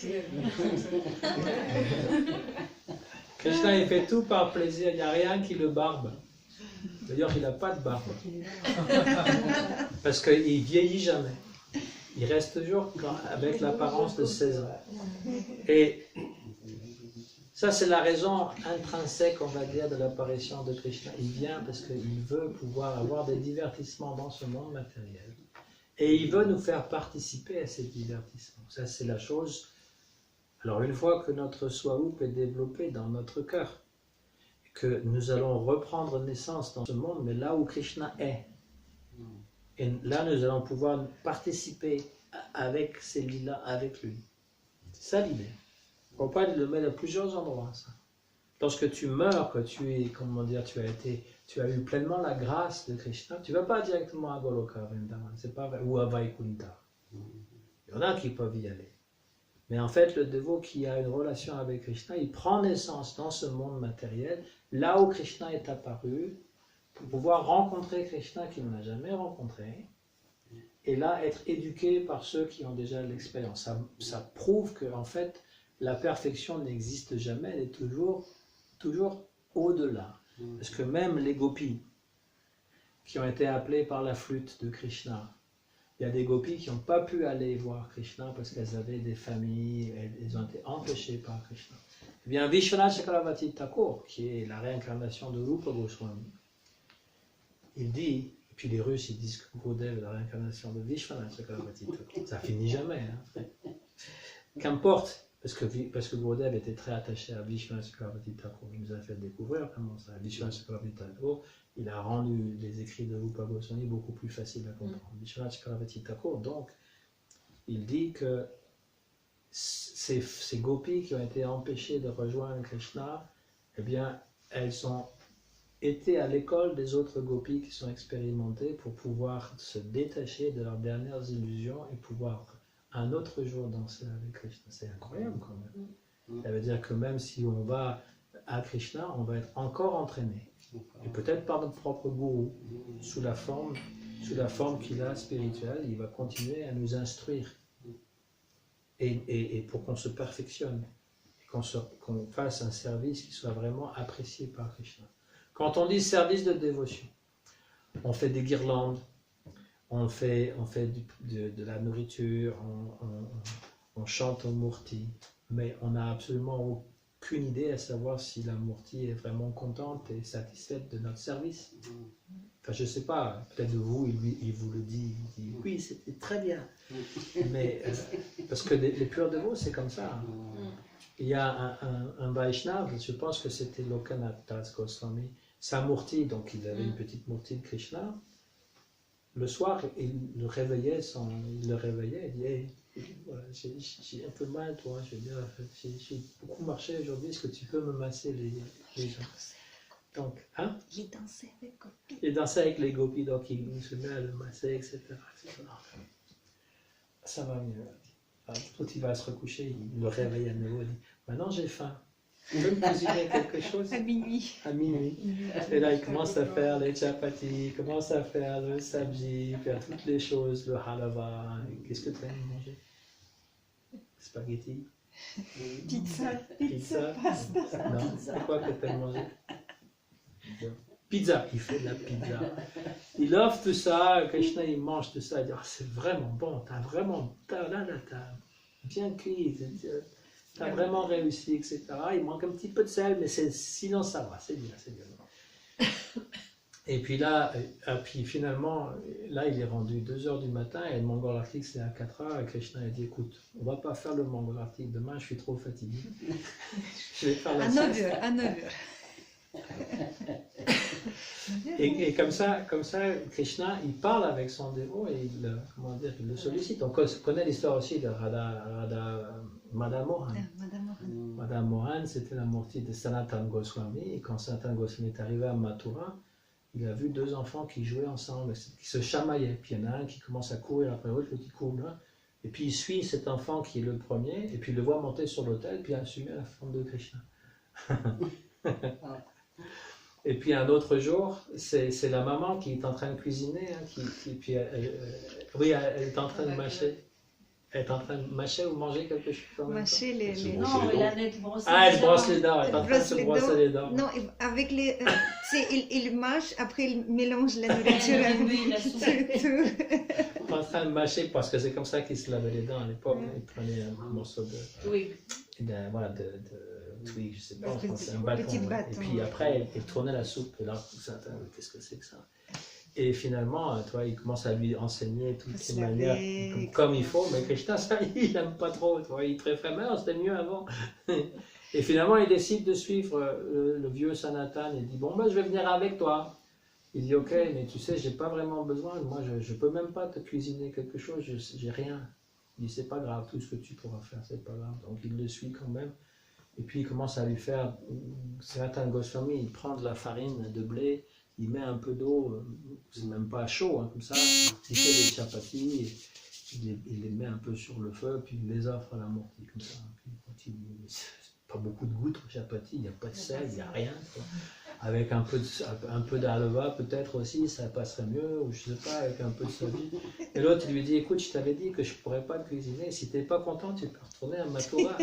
Krishna, il fait tout par plaisir, il n'y a rien qui le barbe. D'ailleurs, il n'a pas de barbe. Parce qu'il vieillit jamais. Il reste toujours avec l'apparence de 16 ans. Et ça, c'est la raison intrinsèque, on va dire, de l'apparition de Krishna. Il vient parce qu'il veut pouvoir avoir des divertissements dans ce monde matériel. Et il veut nous faire participer à ces divertissements. Ça, c'est la chose. Alors, une fois que notre Swarup est développé dans notre cœur, que nous allons reprendre naissance dans ce monde, mais là où Krishna est. Et là, nous allons pouvoir participer avec ces lilas, avec lui. C'est ça l'idée. Prabhupada le met à plusieurs endroits, ça. Lorsque tu meurs, que tu es, comment dire, tu as eu pleinement la grâce de Krishna, tu ne vas pas directement à Goloka Vrindavan, c'est pas vrai, ou à Vaikunta. Il y en a qui peuvent y aller. Mais en fait, le dévot qui a une relation avec Krishna, il prend naissance dans ce monde matériel, là où Krishna est apparu, pour pouvoir rencontrer Krishna qu'il n'a jamais rencontré, et là être éduqué par ceux qui ont déjà l'expérience. Ça prouve que en fait, la perfection n'existe jamais, elle est toujours au-delà. Parce que même les gopis, qui ont été appelés par la flûte de Krishna, il y a des gopis qui n'ont pas pu aller voir Krishna parce qu'elles avaient des familles, elles ont été empêchées par Krishna. Eh bien, Vishwanath Chakravarti Thakur, qui est la réincarnation de Rupa Goswami, il dit, et puis les Russes ils disent que Gurudev est la réincarnation de Vishwanath Chakravarti Thakur. Ça finit jamais. Hein. Qu'importe, parce que Gurudev était très attaché à Vishwanath Chakravarti Thakur. Il nous a fait découvrir comment ça. Vishwanath Chakravarti Thakur, il a rendu les écrits de Rupa Goswami beaucoup plus faciles à comprendre. Vishwanath Chakravarti Thakur, donc, il dit que ces gopis qui ont été empêchées de rejoindre Krishna, eh bien, elles ont été à l'école des autres gopis qui sont expérimentés pour pouvoir se détacher de leurs dernières illusions et pouvoir un autre jour danser avec Krishna. C'est incroyable quand même. Ça veut dire que même si on va à Krishna, on va être encore entraîné. Et peut-être par notre propre gourou, sous la forme qu'il a spirituelle, il va continuer à nous instruire. Et pour qu'on se perfectionne, et qu'on fasse un service qui soit vraiment apprécié par Krishna. Quand on dit service de dévotion, on fait des guirlandes, on fait de la nourriture, on chante au murti, mais on n'a absolument aucune idée à savoir si la murti est vraiment contente et satisfaite de notre service. Enfin, je ne sais pas, peut-être de vous, il vous le dit, il dit oui, c'était très bien. Mais, parce que les purs dévots, c'est comme ça. Il y a un Vaishnav, je pense que c'était Lokanath Das Goswami, sa murti, donc il avait une petite murti de Krishna. Le soir, il le réveillait, il dit hey, voilà, j'ai un peu mal, toi, je veux dire, j'ai beaucoup marché aujourd'hui, est-ce que tu peux me masser les gens? Donc, hein? Il dansait avec Gopi. Il dansait avec les gopis, donc il se met à le masser, etc. Ça va mieux. Quand il va se recoucher, il le réveille à nouveau, il dit maintenant j'ai faim. Tu peux me cuisiner quelque chose? À minuit. À minuit. Et là, il commence à faire les chapatis, il commence à faire le sabji, faire toutes les choses, le halava. Qu'est-ce que tu aimes manger? Spaghetti? Pizza? Pasta. Non, c'est quoi que tu aimes manger? Pizza, il fait de la pizza. Il offre tout ça, Krishna il mange tout ça, il dit oh, c'est vraiment bon, t'as bien cuit, t'as vraiment réussi, etc. Il manque un petit peu de sel, mais sinon ça va, c'est bien. Et puis là, finalement, là il est rendu 2h du matin et le Mongol Arctic c'est à 4h et Krishna a dit écoute, on va pas faire le Mongol Arctic demain, je suis trop fatigué. Je vais faire la sieste. À 9h. Et comme ça, Krishna, il parle avec son dévot et il le sollicite. On connaît l'histoire aussi de Madame Mohan. Madame Mohan, c'était la murti de Sanatana Goswami. Et quand Sanatana Goswami est arrivé à Mathura, il a vu 2 enfants qui jouaient ensemble, qui se chamaillaient. Puis il y en a un qui commence à courir après l'autre, l'autre qui court là. Et puis il suit cet enfant qui est le premier, et puis il le voit monter sur l'autel, puis assumer la forme de Krishna. Et puis un autre jour, c'est la maman qui est en train de cuisiner, hein, puis oui, elle est en train de mâcher. Elle est en train de mâcher ou manger quelque chose en même temps. Mâcher les... C'est bon. Non, il a net brossé. Ah, elle les brosse dents. les dents, elle est en train de se brosser les dents. Non, avec les... il mâche, après il mélange la nourriture Ouais, avec oui, la soupe. tout. En train de mâcher parce que c'est comme ça qu'il se lavait les dents à l'époque. Il prenait un morceau de, Oui. voilà, de twig, je sais pas en Petit- français, un bâton. petit ouais. bâton. Et puis après, il tournait la soupe. Et là, qu'est-ce que c'est que ça? Et finalement, toi, il commence à lui enseigner toutes Se les laver, manières comme il faut. Mais Krishna, ça, il n'aime pas trop. Tu vois, il préfère, mais non, c'était mieux avant. Et finalement, il décide de suivre le vieux Sanatan. Il dit, bon, ben, je vais venir avec toi. Il dit, ok, mais tu sais, j'ai pas vraiment besoin. Moi, je peux même pas te cuisiner quelque chose. J'ai rien. Il dit, c'est pas grave, tout ce que tu pourras faire, c'est pas grave. Donc, il le suit quand même. Et puis, il commence à lui faire, Sanatan Goswami, il prend de la farine de blé, il met un peu d'eau, c'est même pas chaud, hein, comme ça, il fait des chapatis, il les met un peu sur le feu, puis il les offre à la mortie, comme ça. Puis il continue. C'est pas beaucoup de gouttes au chapati, il n'y a pas de sel, il n'y a rien. Quoi. Avec un peu d'alva, peut-être aussi, ça passerait mieux, ou je sais pas, avec un peu de savi. Et l'autre, il lui dit, écoute, je t'avais dit que je pourrais pas te cuisiner, si t'es pas content, tu peux retourner à Mathura.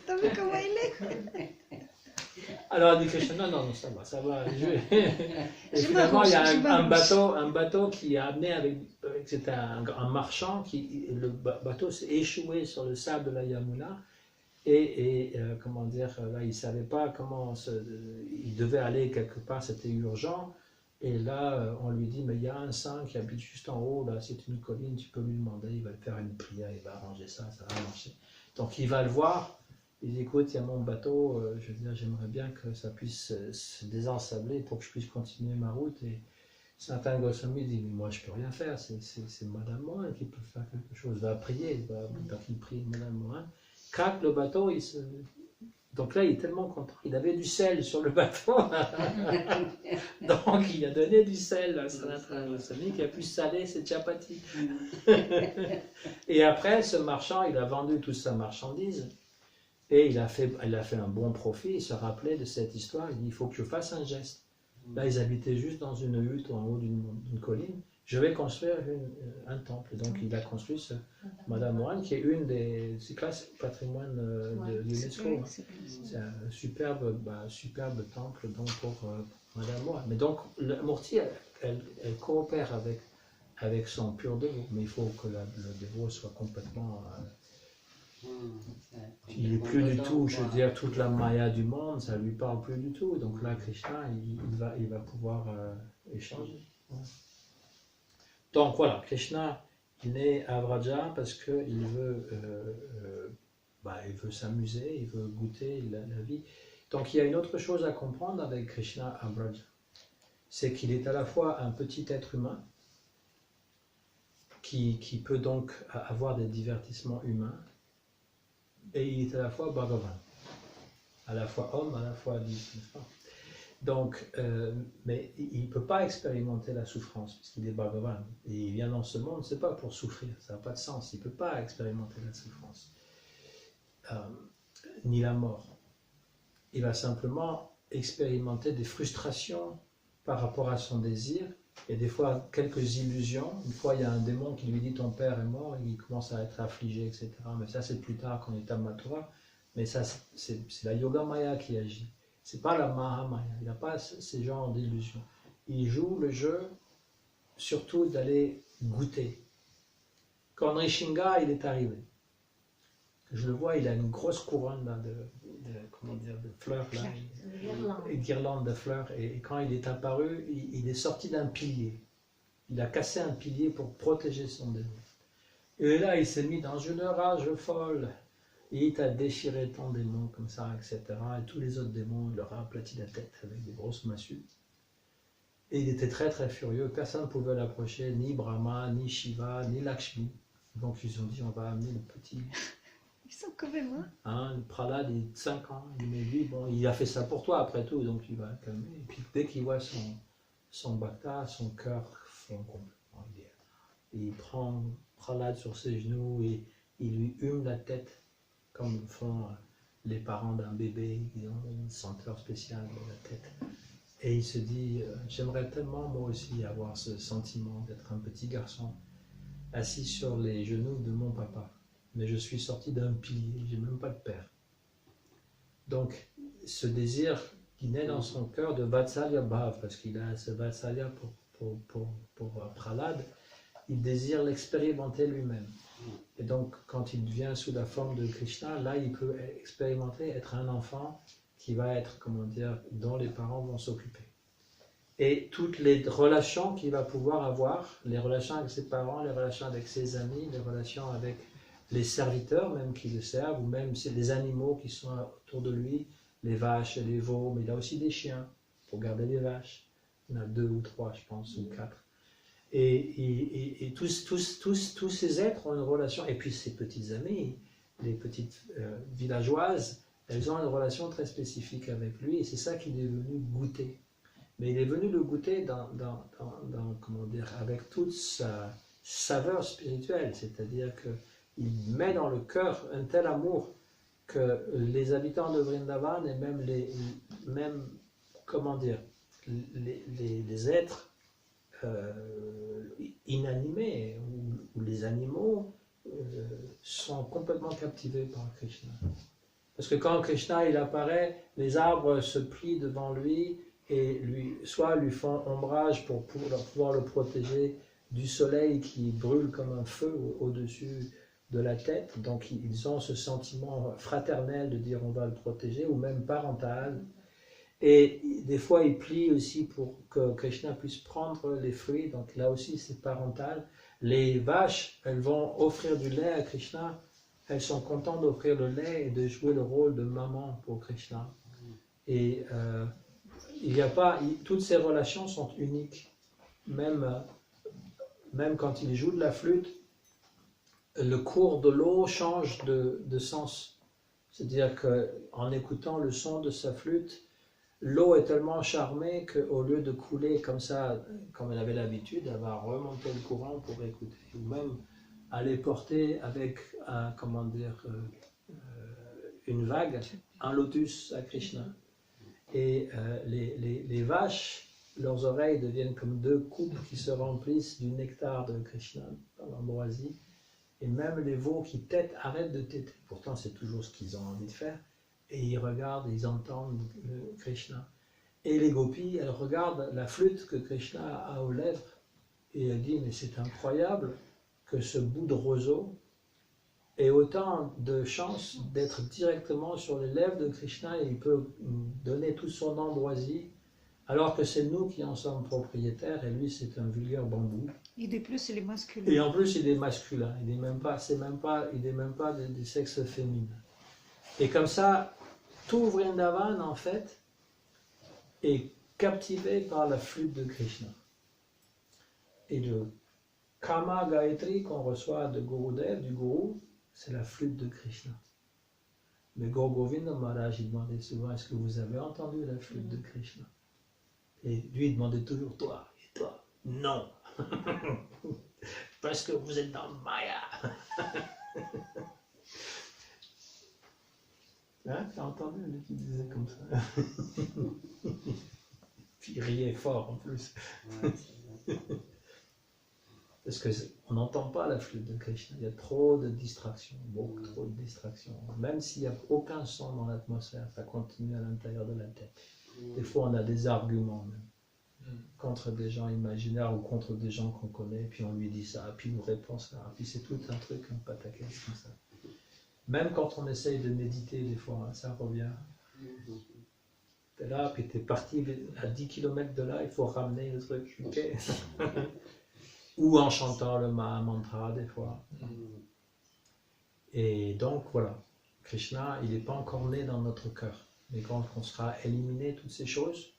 T'as vu comment il est? Alors il dit Krishna, non, ça va. Et Je finalement, il y a m'arrange. un bateau qui a amené c'était un marchand, le bateau s'est échoué sur le sable de la Yamuna, comment dire, là, il ne savait pas il devait aller quelque part, c'était urgent, et là, on lui dit, mais il y a un saint qui habite juste en haut, là, c'est une colline, tu peux lui demander, il va faire une prière, il va arranger ça va marcher. Donc il va le voir. Il dit, écoute, il y a mon bateau, je veux dire, j'aimerais bien que ça puisse se désensabler pour que je puisse continuer ma route. Et Sanatan Goswami dit, mais moi je peux rien faire, c'est Madame Mohan qui peut faire quelque chose. Va prier, donc il prie Madame Mohan. Craque le bateau, donc là il est tellement content. Il avait du sel sur le bateau, donc il a donné du sel à Sanatan Goswami qui a pu saler ses chapatis. Et après, ce marchand, il a vendu toute sa marchandise. Et il a fait un bon profit, il se rappelait de cette histoire, il dit, il faut que je fasse un geste. Là, ils habitaient juste dans une hutte en haut d'une colline. Je vais construire un temple. Donc, il a construit Madame Mohan, qui est une des classes patrimoine de l'UNESCO. Oui, Hein. C'est un superbe temple donc, pour Madame Mohan. Mais donc, la Murti, elle coopère avec son pur dévot, mais il faut que le dévot soit complètement... il n'est plus du tout, je veux dire, toute la maya du monde, ça ne lui parle plus du tout. Donc là, Krishna, il va pouvoir échanger. Donc voilà, Krishna, il est à Vraja parce qu'il veut, il veut s'amuser, il veut goûter la vie. Donc il y a une autre chose à comprendre avec Krishna à Vraja. C'est qu'il est à la fois un petit être humain qui peut donc avoir des divertissements humains, et il est à la fois Bhagavan, à la fois homme, à la fois Dieu, n'est-ce pas? Donc, mais il ne peut pas expérimenter la souffrance, puisqu'il est Bhagavan. Et il vient dans ce monde, c'est pas pour souffrir, ça n'a pas de sens. Il ne peut pas expérimenter la souffrance, ni la mort. Il va simplement expérimenter des frustrations par rapport à son désir, et des fois quelques illusions. Une fois, il y a un démon qui lui dit ton père est mort, et il commence à être affligé, etc. Mais ça, c'est plus tard quand il est à Mathura. Mais ça, c'est la Yoga Maya qui agit. C'est pas la Mahamaya. Il n'a pas ces genres d'illusions. Il joue le jeu, surtout d'aller goûter. Quand Rishinga, il est arrivé, je le vois, il a une grosse couronne là, de fleurs, là, une guirlande de fleurs, et quand il est apparu, il est sorti d'un pilier. Il a cassé un pilier pour protéger son démon. Et là, il s'est mis dans une rage folle. Et il t'a déchiré ton démon comme ça, etc. Et tous les autres démons, il leur a aplati la tête avec des grosses massues. Et il était très très furieux. Personne ne pouvait l'approcher, ni Brahma, ni Shiva, ni Lakshmi. Donc ils ont dit, on va amener le petit... Ils sont quand même, hein? Hein, le Prahlad, il est de 5 ans. Il dit, mais lui, bon, il a fait ça pour toi après tout, donc il va calmer. Et puis dès qu'il voit son bhakta, son cœur fond complètement. Et il prend Prahlad sur ses genoux et il lui hume la tête, comme font les parents d'un bébé, ils ont une senteur spéciale dans la tête. Et il se dit, j'aimerais tellement moi aussi avoir ce sentiment d'être un petit garçon assis sur les genoux de mon papa. Mais je suis sorti d'un pilier, j'ai même pas de père. Donc, ce désir qui naît dans son cœur de Vatsalya Bhav, parce qu'il a ce Vatsalya pour Prahlad, il désire l'expérimenter lui-même. Et donc, quand il vient sous la forme de Krishna, là, il peut expérimenter être un enfant qui va être, comment dire, dont les parents vont s'occuper. Et toutes les relations qu'il va pouvoir avoir, les relations avec ses parents, les relations avec ses amis, les relations avec les serviteurs même qui le servent, ou même c'est les animaux qui sont autour de lui, les vaches et les veaux, mais il a aussi des chiens pour garder les vaches. Il y en a 2 ou 3, je pense, ou 4. Et tous ces êtres ont une relation, et puis ses petites amies, les petites villageoises, elles ont une relation très spécifique avec lui, et c'est ça qu'il est venu goûter. Mais il est venu le goûter comment dire, avec toute sa saveur spirituelle, c'est-à-dire qu'il met dans le cœur un tel amour que les habitants de Vrindavan et même comment dire, les êtres inanimés ou les animaux sont complètement captivés par Krishna. Parce que quand Krishna il apparaît, les arbres se plient devant lui et soit lui font ombrage pour pouvoir le protéger du soleil qui brûle comme un feu au-dessus de la tête. Donc ils ont ce sentiment fraternel de dire on va le protéger, ou même parental. Et des fois ils plient aussi pour que Krishna puisse prendre les fruits, donc là aussi c'est parental. Les vaches, elles vont offrir du lait à Krishna, elles sont contentes d'offrir le lait et de jouer le rôle de maman pour Krishna. Et toutes ces relations sont uniques. Même quand il joue de la flûte, le cours de l'eau change de sens. C'est-à-dire qu'en écoutant le son de sa flûte, l'eau est tellement charmée qu'au lieu de couler comme ça, comme elle avait l'habitude, elle va remonter le courant pour écouter. Ou même aller porter avec une vague, un lotus à Krishna. Et les vaches, leurs oreilles deviennent comme 2 coupes qui se remplissent du nectar de Krishna, dans l'ambroisie. Et même les veaux qui têtent arrêtent de téter. Pourtant, c'est toujours ce qu'ils ont envie de faire. Et ils regardent, ils entendent Krishna. Et les gopis, elles regardent la flûte que Krishna a aux lèvres. Et elles disent, mais c'est incroyable que ce bout de roseau ait autant de chance d'être directement sur les lèvres de Krishna, et il peut donner toute son ambroisie, alors que c'est nous qui en sommes propriétaires, et lui c'est un vulgaire bambou. Et de plus, il est masculin. Et en plus il est masculin, il n'est même pas du sexe féminin. Et comme ça, tout Vrindavan en fait est captivé par la flûte de Krishna. Et le Kama Gayatri qu'on reçoit de Gurudev, du Gourou, c'est la flûte de Krishna. Mais Gaur Govinda Maharaj, il demandait souvent, est-ce que vous avez entendu la flûte de Krishna? Et lui, il demandait toujours, toi, et toi? Non. Parce que vous êtes dans Maya. Hein, t'as entendu lui qui disait comme ça? Puis il riait fort en plus. Ouais, c'est ça. Parce qu'on n'entend pas la flûte de Krishna, il y a trop de distractions, beaucoup trop de distractions. Même s'il n'y a aucun son dans l'atmosphère, ça continue à l'intérieur de la tête. Des fois, on a des arguments même, contre des gens imaginaires ou contre des gens qu'on connaît, puis on lui dit ça, puis il nous répond ça, puis c'est tout un truc, un pataquès comme ça. Même quand on essaye de méditer, des fois, hein, ça revient. T'es là, puis t'es parti à 10 km de là, il faut ramener le truc, ok. Ou en chantant le Maha-mantra des fois. Et donc voilà, Krishna, il n'est pas encore né dans notre cœur. Mais quand on sera éliminé toutes ces choses,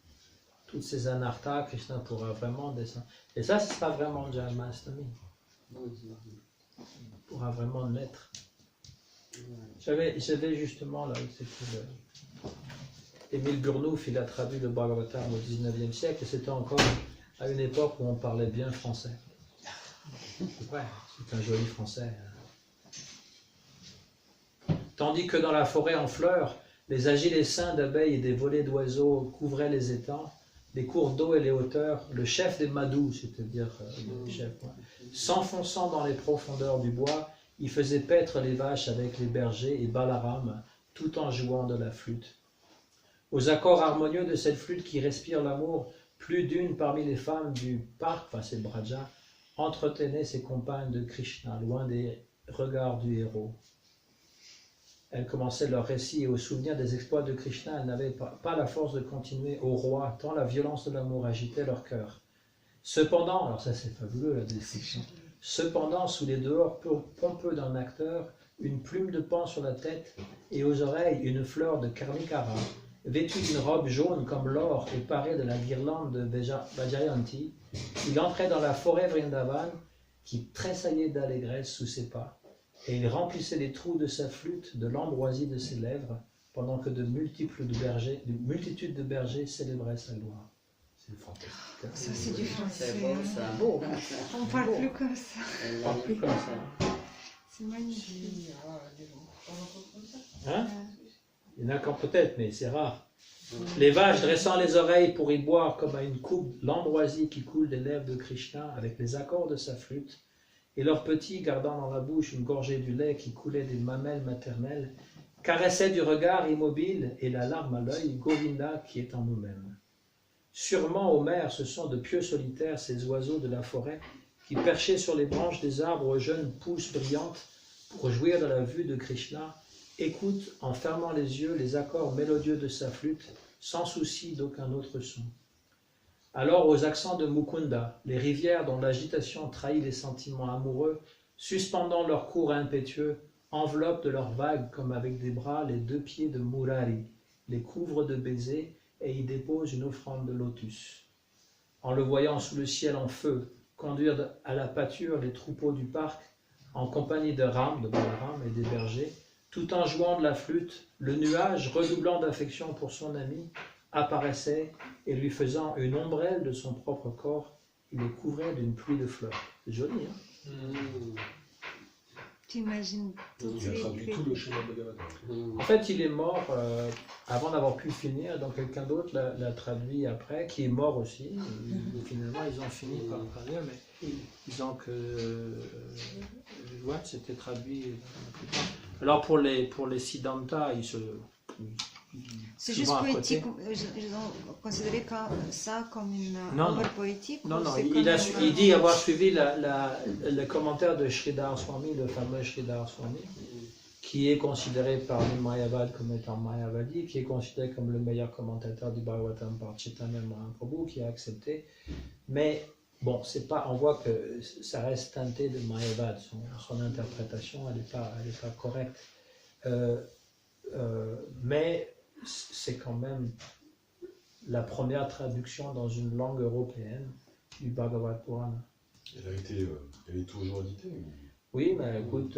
toutes ces anarthas, Krishna pourra vraiment descendre. Et ça, ce sera vraiment Janmashtami. Il pourra vraiment naître. J'avais justement là, c'était Émile Burnouf, il a traduit le Bhagavatam au 19e siècle, et c'était encore à une époque où on parlait bien français. Ouais, c'est un joli français. Tandis que dans la forêt en fleurs, les agiles essaims d'abeilles et des volées d'oiseaux couvraient les étangs, les cours d'eau et les hauteurs, le chef des Madhus, c'est-à-dire le chef, s'enfonçant dans les profondeurs du bois, il faisait paître les vaches avec les bergers et Balaram, tout en jouant de la flûte. Aux accords harmonieux de cette flûte qui respire l'amour, plus d'une parmi les femmes du parc, enfin c'est Braja, entretenait ses compagnes de Krishna, loin des regards du héros. Elles commençaient leur récit et au souvenir des exploits de Krishna, elles n'avaient pas la force de continuer au roi, tant la violence de l'amour agitait leur cœur. Cependant, alors ça c'est fabuleux la description, cependant sous les dehors pompeux d'un acteur, une plume de paon sur la tête et aux oreilles une fleur de Karnikara, vêtue d'une robe jaune comme l'or et parée de la guirlande de Vajayanti, il entrait dans la forêt Vrindavan qui tressaillait d'allégresse sous ses pas. Et il remplissait les trous de sa flûte de l'ambroisie de ses lèvres, pendant que de multitudes de bergers célébraient sa gloire. C'est fantastique. Hein? Ça, c'est du français. C'est beau ça. Beau. On parle plus comme ça. On parle plus comme ça. C'est magnifique. Il y a des gens comme ça. Hein? Il y en a encore peut-être, mais c'est rare. Les vaches dressant les oreilles pour y boire comme à une coupe l'ambroisie qui coule des lèvres de Krishna avec les accords de sa flûte, et leurs petits, gardant dans la bouche une gorgée du lait qui coulait des mamelles maternelles, caressaient du regard immobile et la larme à l'œil Govinda qui est en nous-mêmes. Sûrement, ô mère, ce sont de pieux solitaires ces oiseaux de la forêt qui, perchés sur les branches des arbres aux jeunes pousses brillantes, pour jouir de la vue de Krishna, écoutent en fermant les yeux les accords mélodieux de sa flûte, sans souci d'aucun autre son. Alors, aux accents de Mukunda, les rivières dont l'agitation trahit les sentiments amoureux, suspendant leur cours impétueux, enveloppent de leurs vagues comme avec des bras les deux pieds de Murari, les couvrent de baisers et y déposent une offrande de lotus. En le voyant sous le ciel en feu, conduire à la pâture les troupeaux du parc, en compagnie de Ram, de Balaram et des bergers, tout en jouant de la flûte, le nuage, redoublant d'affection pour son ami, apparaissait et lui faisant une ombrelle de son propre corps, il les couvrait d'une pluie de fleurs. C'est joli, hein? Tu imagines toutes Il a les traduit tout le schéma Bhagavatam. En fait, il est mort avant d'avoir pu finir, donc quelqu'un d'autre l'a traduit après, qui est mort aussi. Et finalement, ils ont fini par le traduire, mais disant que c'était traduit plus tard. Alors pour les Siddhanta, C'est juste souvent à poétique. côté. Ils ont considéré ça comme une Non, œuvre non. poétique. Non, ou non, c'est il comme une- dit avoir suivi le commentaire de Sridhar Swami, le fameux Sridhar Swami, qui est considéré par les Mayavad comme étant Mayavadi, qui est considéré comme le meilleur commentateur du Bhagavatam par Chaitanya Mahaprabhu, qui a accepté. Mais bon, c'est pas, on voit que ça reste teinté de Mayavad, son interprétation, elle n'est pas correcte. Mais c'est quand même la première traduction dans une langue européenne du Bhagavad Purana. Elle est toujours éditée ou... Oui, mais elle coûte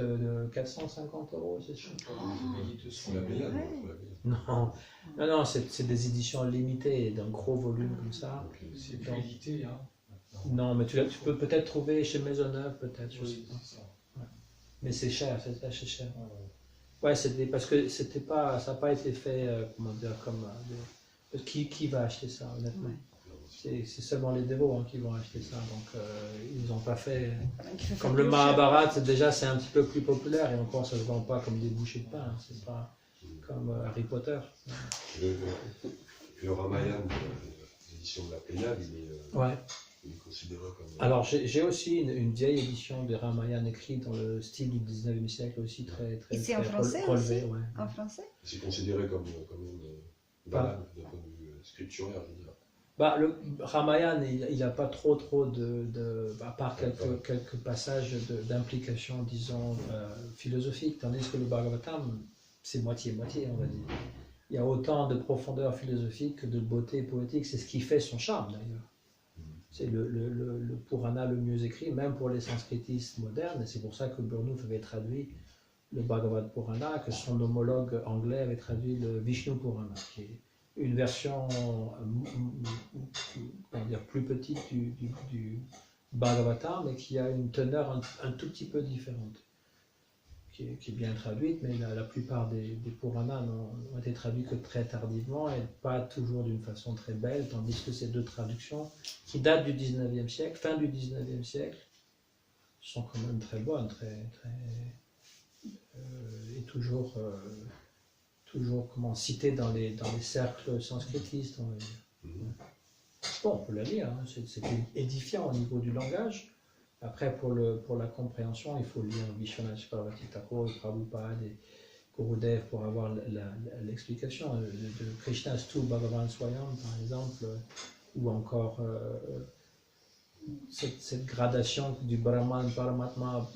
450 €, c'est ça. Faut la payer, Ouais. faut la payer. Non, c'est des éditions limitées, d'un gros volume comme ça. Ok. C'est plus édité, hein. Non, mais tu peux peut-être trouver chez Maisonneuve, peut-être. je sais Oui, pas. c'est ça. Mais c'est cher, c'est assez cher. Ouais, ouais. Ouais, c'était parce que c'était pas, ça n'a pas été fait, comment dire, comme qui va acheter ça, honnêtement. C'est seulement les dévots qui vont acheter ça, donc ils n'ont pas fait. qui fait Comme plus le cher. Mahabharat, déjà c'est un petit peu plus populaire et encore ça se vend pas comme des bouchées de pain, hein, c'est pas comme Harry Potter. Le Ramayana, l'édition de la Plénade, Ouais. il est considéré comme... Alors j'ai aussi une vieille édition de Ramayana écrite dans le style du 19e siècle aussi très Et c'est en très français relevé, aussi ouais. En français? C'est considéré comme une balade d'un point de vue scripturaire, je veux dire. Bah, le Ramayana, il n'a pas trop à part quelques passages d'implication, disons, philosophiques, tandis que le Bhagavatam, c'est moitié-moitié, on va dire. Il y a autant de profondeur philosophique que de beauté poétique, c'est ce qui fait son charme d'ailleurs. C'est le Purana le mieux écrit, même pour les sanskritistes modernes, et c'est pour ça que Burnouf avait traduit le Bhagavad Purana, que son homologue anglais avait traduit le Vishnu Purana, qui est une version comment dire, plus petite du Bhagavatam, mais qui a une teneur un tout petit peu différente. qui est bien traduite, mais la plupart des Puranas n'ont été traduits que très tardivement et pas toujours d'une façon très belle, tandis que ces deux traductions, qui datent du 19e siècle, fin du 19e siècle, sont quand même très bonnes, et toujours comment, citées dans les cercles sanskritistes, on va dire. Bon, on peut la lire, hein, c'est édifiant au niveau du langage. Après, pour la compréhension, il faut lire Vishwanath Chakravarti Thakur, Prabhupada et Gurudev pour avoir l'explication de Krishnastu Bhagavan Swayam, par exemple, ou encore cette gradation du Brahman, Paramatma,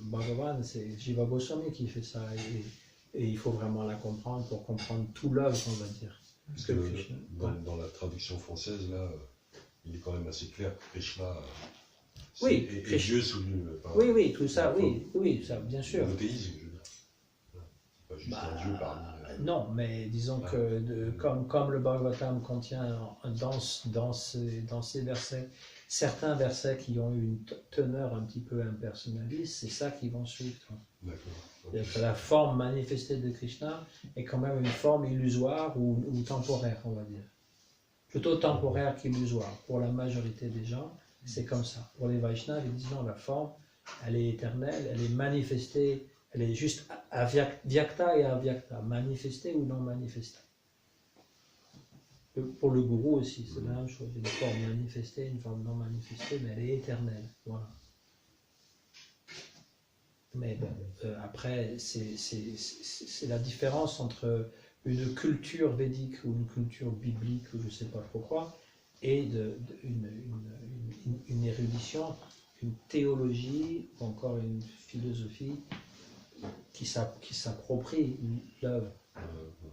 Bhagavan, c'est Jiva Goswami qui fait ça, et il faut vraiment la comprendre pour comprendre tout l'œuvre, on va dire. Parce que dans la traduction française, là, il est quand même assez clair que Krishna oui, est Dieu soutenu par... Oui, tout ça, oui, ça, bien sûr. Le monothéisme, je veux dire. C'est pas juste un Dieu parmi... Non, mais disons que comme le Bhagavatam contient dans ces versets, certains versets qui ont une teneur un petit peu impersonnaliste, c'est ça qu'ils vont suivre. D'accord. C'est-à-dire que la forme manifestée de Krishna est quand même une forme illusoire ou temporaire, on va dire. Plutôt temporaire qu'illusoire. Pour la majorité des gens, c'est comme ça. Pour les Vaishnavas, ils disent non, la forme, elle est éternelle, elle est manifestée, elle est juste vyakta et avyakta, manifestée ou non manifestée. Pour le gourou aussi, c'est la même chose. Une forme manifestée, une forme non manifestée, mais elle est éternelle. Voilà. Mais bon, après, c'est la différence entre une culture védique ou une culture biblique, ou je ne sais pas trop quoi, et une érudition, une théologie, ou encore une philosophie qui s'approprie l'œuvre.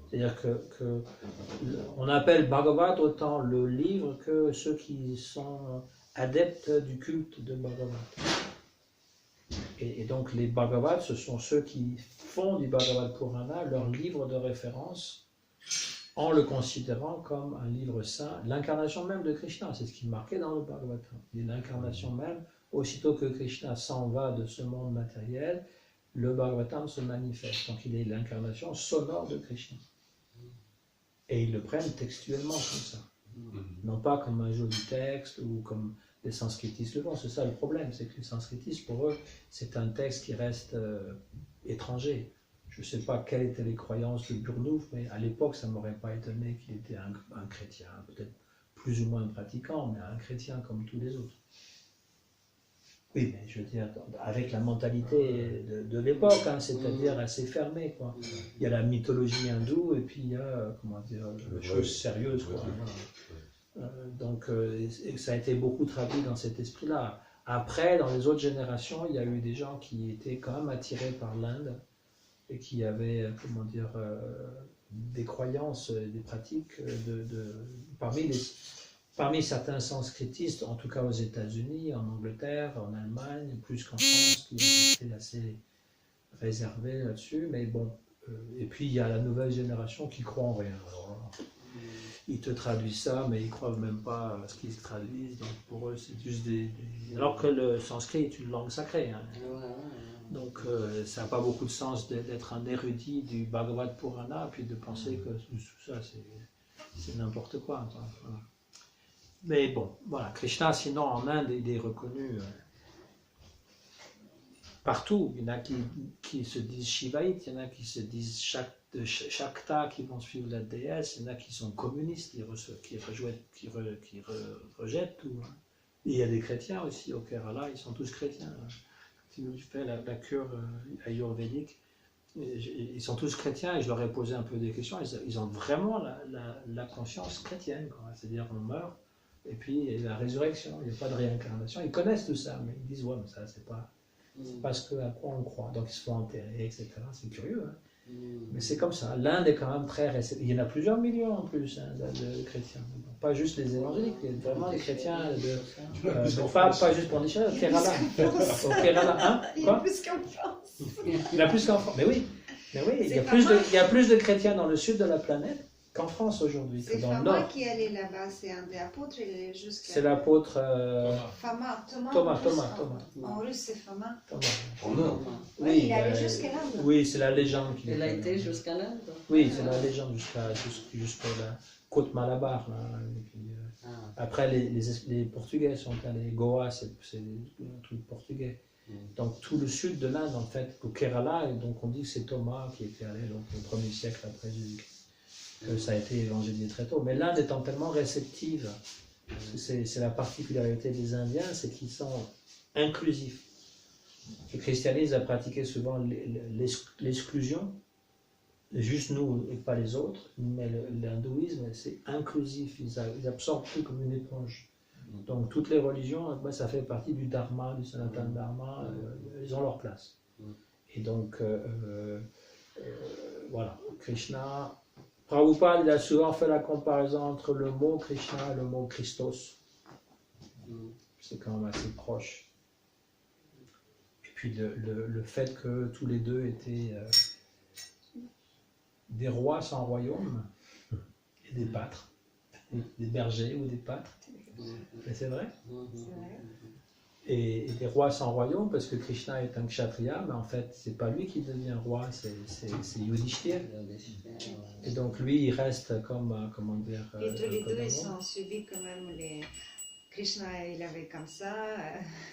C'est-à-dire que on appelle Bhagavad autant le livre que ceux qui sont adeptes du culte de Bhagavad. Et donc les Bhagavad, ce sont ceux qui font du Bhagavad Purana leur livre de référence en le considérant comme un livre saint, l'incarnation même de Krishna, c'est ce qui est marqué dans le Bhagavatam. L'incarnation même, aussitôt que Krishna s'en va de ce monde matériel, le Bhagavatam se manifeste. Donc il est l'incarnation sonore de Krishna. Et ils le prennent textuellement comme ça. Non pas comme un joli texte ou comme les sanskritistes le font. C'est ça le problème, c'est que les sanskritistes, pour eux, c'est un texte qui reste étranger. Je ne sais pas quelles étaient les croyances de Burnouf, mais à l'époque, ça ne m'aurait pas étonné qu'il était un chrétien, peut-être plus ou moins pratiquant, mais un chrétien comme tous les autres. Oui, mais je veux dire, avec la mentalité de l'époque, hein, c'est-à-dire assez fermée, quoi. Il y a la mythologie hindoue et puis il y a, comment dire, les choses sérieuses, quoi. Voilà. Donc, ça a été beaucoup traduit dans cet esprit-là. Après, dans les autres générations, il y a eu des gens qui étaient quand même attirés par l'Inde et qui avaient, comment dire, des croyances, des pratiques parmi certains sanskritistes, en tout cas aux États-Unis, en Angleterre, en Allemagne, plus qu'en France, qui étaient assez réservés là-dessus. Mais bon, et puis il y a la nouvelle génération qui croit en rien. Alors, ils te traduisent ça, mais ils ne croient même pas à ce qu'ils traduisent. Donc pour eux, c'est juste alors que le sanskrit est une langue sacrée. Hein. Donc ça n'a pas beaucoup de sens d'être un érudit du Bhagavad Purana, puis de penser que tout ça, c'est n'importe quoi. Voilà. Mais bon, voilà, Krishna, sinon en Inde, il est reconnu partout. Il y en a qui se disent Shivaïtes, il y en a qui se disent Shakta, qui vont suivre la déesse, il y en a qui sont communistes, qui rejettent tout. Hein. Et il y a des chrétiens aussi au Kerala, ils sont tous chrétiens. Hein. Quand tu fais la cure ayurvédique, ils sont tous chrétiens et je leur ai posé un peu des questions. Ils ont vraiment la conscience chrétienne, c'est-à-dire on meurt. Et puis il y a la résurrection, il n'y a pas de réincarnation. Ils connaissent tout ça, mais ils disent ouais, mais ça c'est pas à quoi on croit. Donc ils se font enterrer, etc. C'est curieux, hein. Mais c'est comme ça. L'Inde est quand même très réceptive. Il y en a plusieurs millions en plus hein, de chrétiens. Pas juste les évangéliques, il y a vraiment des chrétiens pas juste pour les chrétiens, au Kerala. Au Kerala, hein? Il y a plus qu'en France. Il y en a plus qu'en France. Mais oui, il y a plus de chrétiens dans le sud de la planète qu'en France aujourd'hui, que C'est dans le Fama Nord. qui allait là-bas, c'est un des apôtres, il est jusqu'à... C'est l'apôtre Fama, Thomas, en russe, en russe c'est Fama. Thomas. En Inde. Oui, il allait euh, jusqu'à l'Inde. Oui, c'est la légende qui Il a est- été jusqu'à l'Inde. Oui, c'est la légende jusqu'à la côte Malabar. Là, et puis, Ah, après, les Portugais sont allés. Goa, c'est un truc portugais. Donc tout le sud de l'Inde, en fait, au Kerala, et donc on dit que c'est Thomas qui était allé donc, au 1er siècle après Jésus-Christ, que ça a été évangélisé très tôt. Mais l'Inde étant tellement réceptive, parce que c'est la particularité des Indiens, c'est qu'ils sont inclusifs. Le christianisme a pratiqué souvent l'exclusion, juste nous et pas les autres, mais l'hindouisme, c'est inclusif, ils absorbent tout comme une éponge. Donc toutes les religions, ça fait partie du dharma, du sanatana dharma, ils ont leur place. Et donc, voilà, Krishna. Prabhupada, il a souvent fait la comparaison entre le mot Krishna et le mot Christos. C'est quand même assez proche. Et puis le fait que tous les deux étaient des rois sans royaume et des pâtres, des bergers ou des pâtres. Mais c'est vrai. Et des rois sans royaume, parce que Krishna est un kshatriya, mais en fait, c'est pas lui qui devient roi, c'est Yudhishthira. Et donc lui, il reste comme, comment dire... Et tous les comme deux, un ils roi. ont subi quand même les... Krishna, il avait comme ça.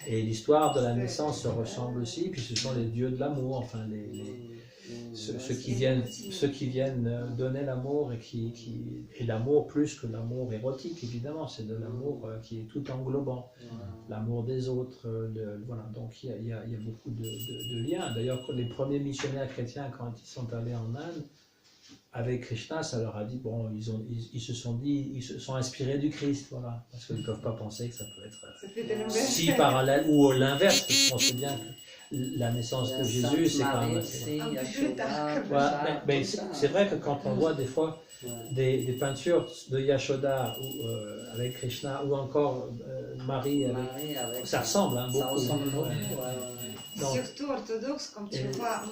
Et l'histoire de la naissance se ressemble aussi, puis ce sont les dieux de l'amour, enfin ceux qui viennent donner l'amour et l'amour plus que l'amour érotique, évidemment, c'est de l'amour qui est tout englobant, l'amour des autres, voilà, donc il y a beaucoup de liens. D'ailleurs, les premiers missionnaires chrétiens, quand ils sont allés en Inde, avec Krishna, ça leur a dit, bon, ils se sont inspirés du Christ, voilà, parce qu'ils ne peuvent pas penser que ça peut être Ça fait de l'inverse. si parallèle ou l'inverse, parce qu'on sait bien que la naissance de Jésus, c'est quand même assez... Un peu plus tard, comme Ouais, mais c'est vrai que quand on voit des fois des peintures de Yashoda avec Krishna ou encore Marie avec... Ça ressemble hein, beaucoup. Ça ressemble beaucoup. Ouais. Donc, Surtout orthodoxe, comme tu vois,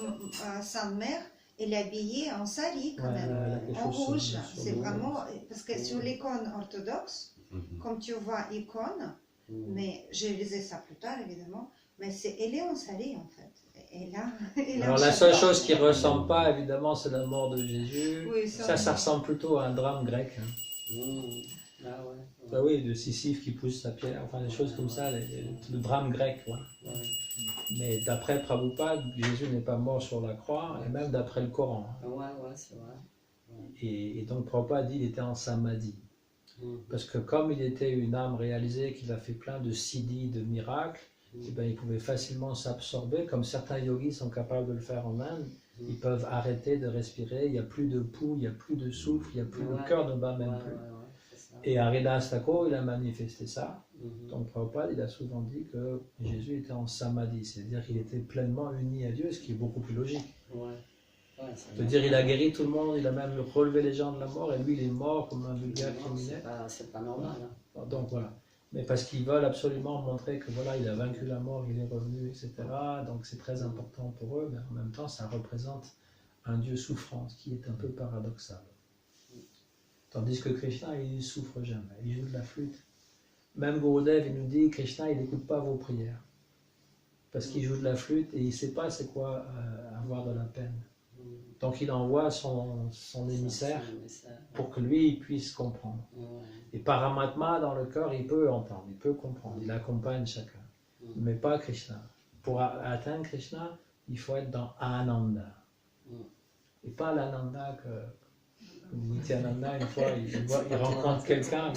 Sainte Mère, elle est habillée en sari quand ouais, même, quelque en chose rouge. sur C'est le- vraiment, parce que sur l'icône orthodoxe, comme tu vois icône, mais je lisais ça plus tard évidemment, mais elle est en sari en fait. Et là, elle est Alors en la seule chapeau. chose qui ne ressemble pas, évidemment, c'est la mort de Jésus. Oui, Ça ressemble plutôt à un drame grec. Hein. Ah ouais. Ah oui, de Sisyphe qui pousse sa pierre, enfin des choses comme ça, le drame grec. Voilà. Mais d'après Prabhupada, Jésus n'est pas mort sur la croix, et même d'après le Coran. Hein. Ouais, c'est vrai. Et donc Prabhupada dit qu'il était en samadhi. Parce que comme il était une âme réalisée, qu'il a fait plein de siddhis, de miracles, eh ben, il pouvait facilement s'absorber, comme certains yogis sont capables de le faire en Inde. Ils peuvent arrêter de respirer, il n'y a plus de pouls, il n'y a plus de souffle, il n'y a plus, le cœur ne bat même plus. Et Haridas Thakur, il a manifesté ça. Donc Prabhupada, il a souvent dit que Jésus était en samadhi, c'est-à-dire qu'il était pleinement uni à Dieu, ce qui est beaucoup plus logique. C'est-à-dire il a guéri tout le monde, il a même relevé les gens de la mort, et lui il est mort comme un vulgaire criminel. C'est pas normal. Hein. Donc voilà. Mais parce qu'ils veulent absolument montrer que voilà, il a vaincu la mort, il est revenu, etc. Donc c'est très important pour eux, mais en même temps ça représente un Dieu souffrant, ce qui est un peu paradoxal. Tandis que Krishna, il ne souffre jamais, il joue de la flûte. Même Gurudev, il nous dit, Krishna, il n'écoute pas vos prières. Parce qu'il joue de la flûte et il ne sait pas c'est quoi avoir de la peine. Donc il envoie son émissaire pour que lui, il puisse comprendre. Et Paramatma, dans le cœur, il peut entendre, il peut comprendre, il accompagne chacun. Mais pas Krishna. Pour atteindre Krishna, il faut être dans Ananda. Et pas l'Ananda que Nityananda, une fois, il rencontre quelqu'un,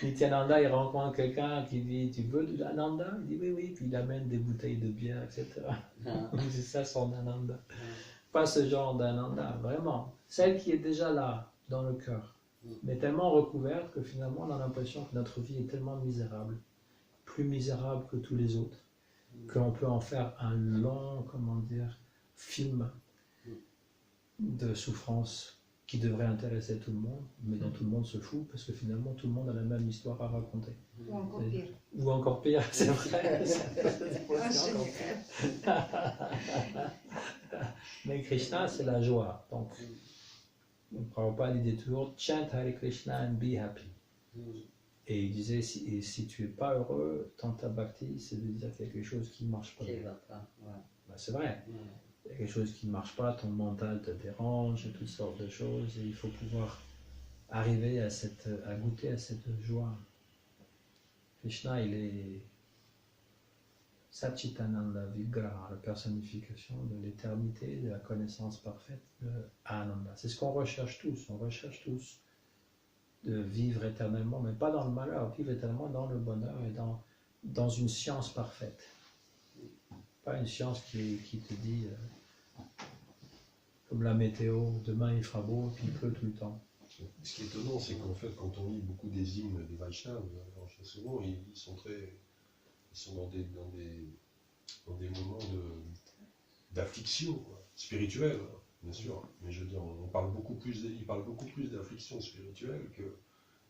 Nityananda, il rencontre quelqu'un qui dit, tu veux de l'Ananda? Il dit oui, oui, puis il amène des bouteilles de bière, etc. C'est ça son Ananda. Pas ce genre d'Ananda, vraiment. Celle qui est déjà là, dans le cœur, mais tellement recouverte que finalement on a l'impression que notre vie est tellement misérable, plus misérable que tous les autres, qu'on peut en faire un long, comment dire, film de souffrance qui devrait intéresser tout le monde, mais dont tout le monde se fout, parce que finalement tout le monde a la même histoire à raconter. Ou encore pire. Ou encore pire, c'est vrai. Mais Krishna, c'est la joie. Donc, Prabhupada il dit toujours chant Hare Krishna and be happy. Mm. Et il disait si tu n'es pas heureux dans ta bhakti, c'est de dire quelque chose qui ne marche pas. Qui va pas, ouais. Ben, c'est vrai. Ouais. Il y a quelque chose qui ne marche pas, ton mental te dérange, et toutes sortes de choses, et il faut pouvoir arriver à goûter à cette joie. Krishna, il est Satchitananda Vigraha, la personnification de l'éternité, de la connaissance parfaite de Ananda. C'est ce qu'on recherche tous. On recherche tous de vivre éternellement, mais pas dans le malheur, vivre éternellement dans le bonheur et dans une science parfaite. Pas une science qui te dit, comme la météo, demain il fera beau, puis il pleut tout le temps. Ce qui est étonnant, c'est qu'en fait, quand on lit beaucoup des hymnes des Vaishnavas, souvent, ils sont dans des moments d'affliction spirituelle, hein, bien sûr. Mais je veux dire, ils parlent beaucoup plus d'affliction spirituelle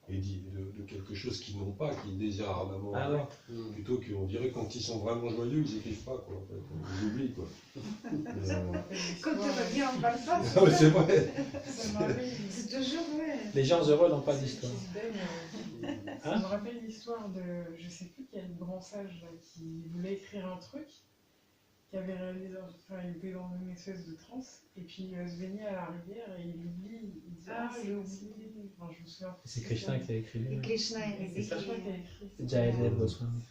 et de quelque chose qu'ils n'ont pas, qu'ils désirent ardemment Ah avoir. ouais. Mm. Plutôt qu'on dirait quand ils sont vraiment joyeux, ils n'écrivent pas, quoi, en fait. Ils oublient, quoi. Ça me rappelle Quand tu l'histoire- reviens en Belfast, Ah, mais c'est vrai. ça me rappelle c'est toujours vrai. Les gens heureux n'ont pas celle d'histoire. qui se baigne, ça Hein? me rappelle l'histoire de, je sais plus quel grand sage là, qui voulait écrire un truc, qui avait réalisé, enfin il était dans une espèce de transe, et puis il se baignait à la rivière et il oublie, il dit Ah, j'ai oublié, enfin je me souviens. C'est Krishna qui a écrit Et lui. Krishna, il Et dit c'est Krishna qui a qu'il écrit. Jayadev Goswami.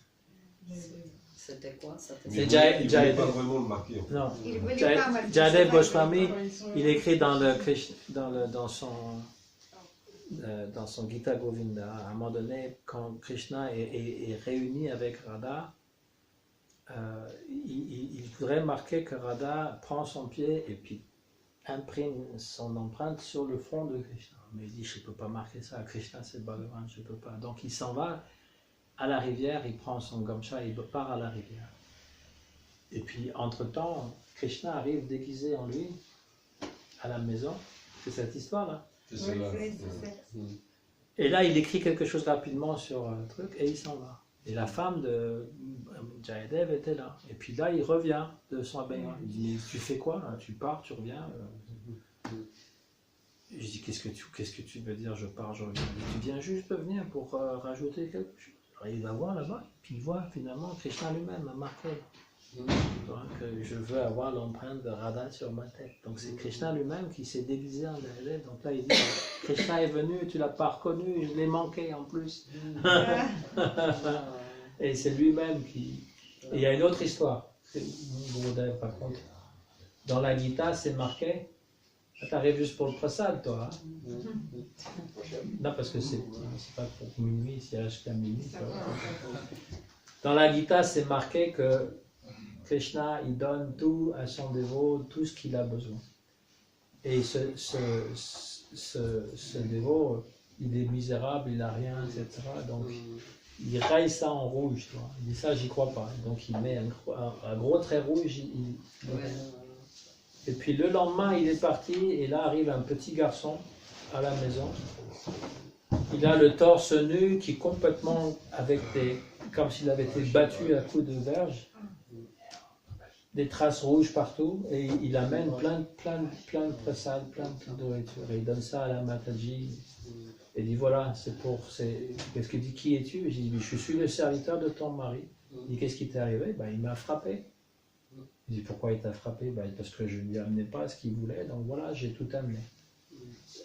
C'était quoi? C'était Mais Jai- ils ne Jai- voulaient pas vraiment le marquer, en fait. Non. il voulait Jay- pas marquer Jayadev ça, Goswami, Quand ils sont- il écrit dans son Gita Govinda, à un moment donné, quand Krishna est réuni avec Radha, il voudrait marquer que Radha prend son pied et puis imprime son empreinte sur le front de Krishna. Mais il dit, je ne peux pas marquer ça, Krishna c'est Bhagavan, je ne peux pas. Donc il s'en va à la rivière, il prend son gamcha et il part à la rivière. Et puis entre-temps, Krishna arrive déguisé en lui à la maison. C'est cette histoire-là. C'est celle-là. Oui, c'est ça. Et là, il écrit quelque chose rapidement sur un truc et il s'en va. Et la femme de Jayadev était là. Et puis là, il revient de son baignoire. Il dit, tu fais quoi là? Tu pars, tu reviens Je dis, qu'est-ce que tu veux dire, je pars, je reviens? Il dit, tu viens juste de venir pour rajouter quelque chose. Alors, il va voir là-bas, puis il voit finalement Krishna lui-même a marqué. Donc, je veux avoir l'empreinte de Radha sur ma tête. Donc c'est Krishna lui-même qui s'est déguisé en Jayadev. Donc là, il dit, Krishna est venu, tu l'as pas reconnu, je l'ai manqué en plus. Et c'est lui-même qui... Et il y a une autre histoire. C'est Gurudev, par contre. Dans la Gita, c'est marqué... Tu arrives juste pour le prasad, toi. Hein? Non, parce que c'est pas pour minuit, c'est jusqu'à minuit. Ça toi. va. Dans la Gita, c'est marqué que Krishna, il donne tout à son dévot, tout ce qu'il a besoin. Et ce dévot, il est misérable, il n'a rien, etc. Donc, il raye ça en rouge. Tu vois. Il dit ça, j'y crois pas. Donc, il met un gros trait rouge. Et puis, le lendemain, il est parti. Et là, arrive un petit garçon à la maison. Il a le torse nu qui est complètement comme s'il avait été battu à coups de verge. Des traces rouges partout, et il amène plein de prasad, plein de nourriture, et il donne ça à la Mataji, et dit voilà, qu'est-ce qu'il dit, qui es-tu? J'ai dit, je suis le serviteur de ton mari. Il dit, qu'est-ce qui t'est arrivé? Ben, il m'a frappé. Il dit, pourquoi il t'a frappé? Ben, parce que je ne lui amenais pas ce qu'il voulait, donc voilà, j'ai tout amené.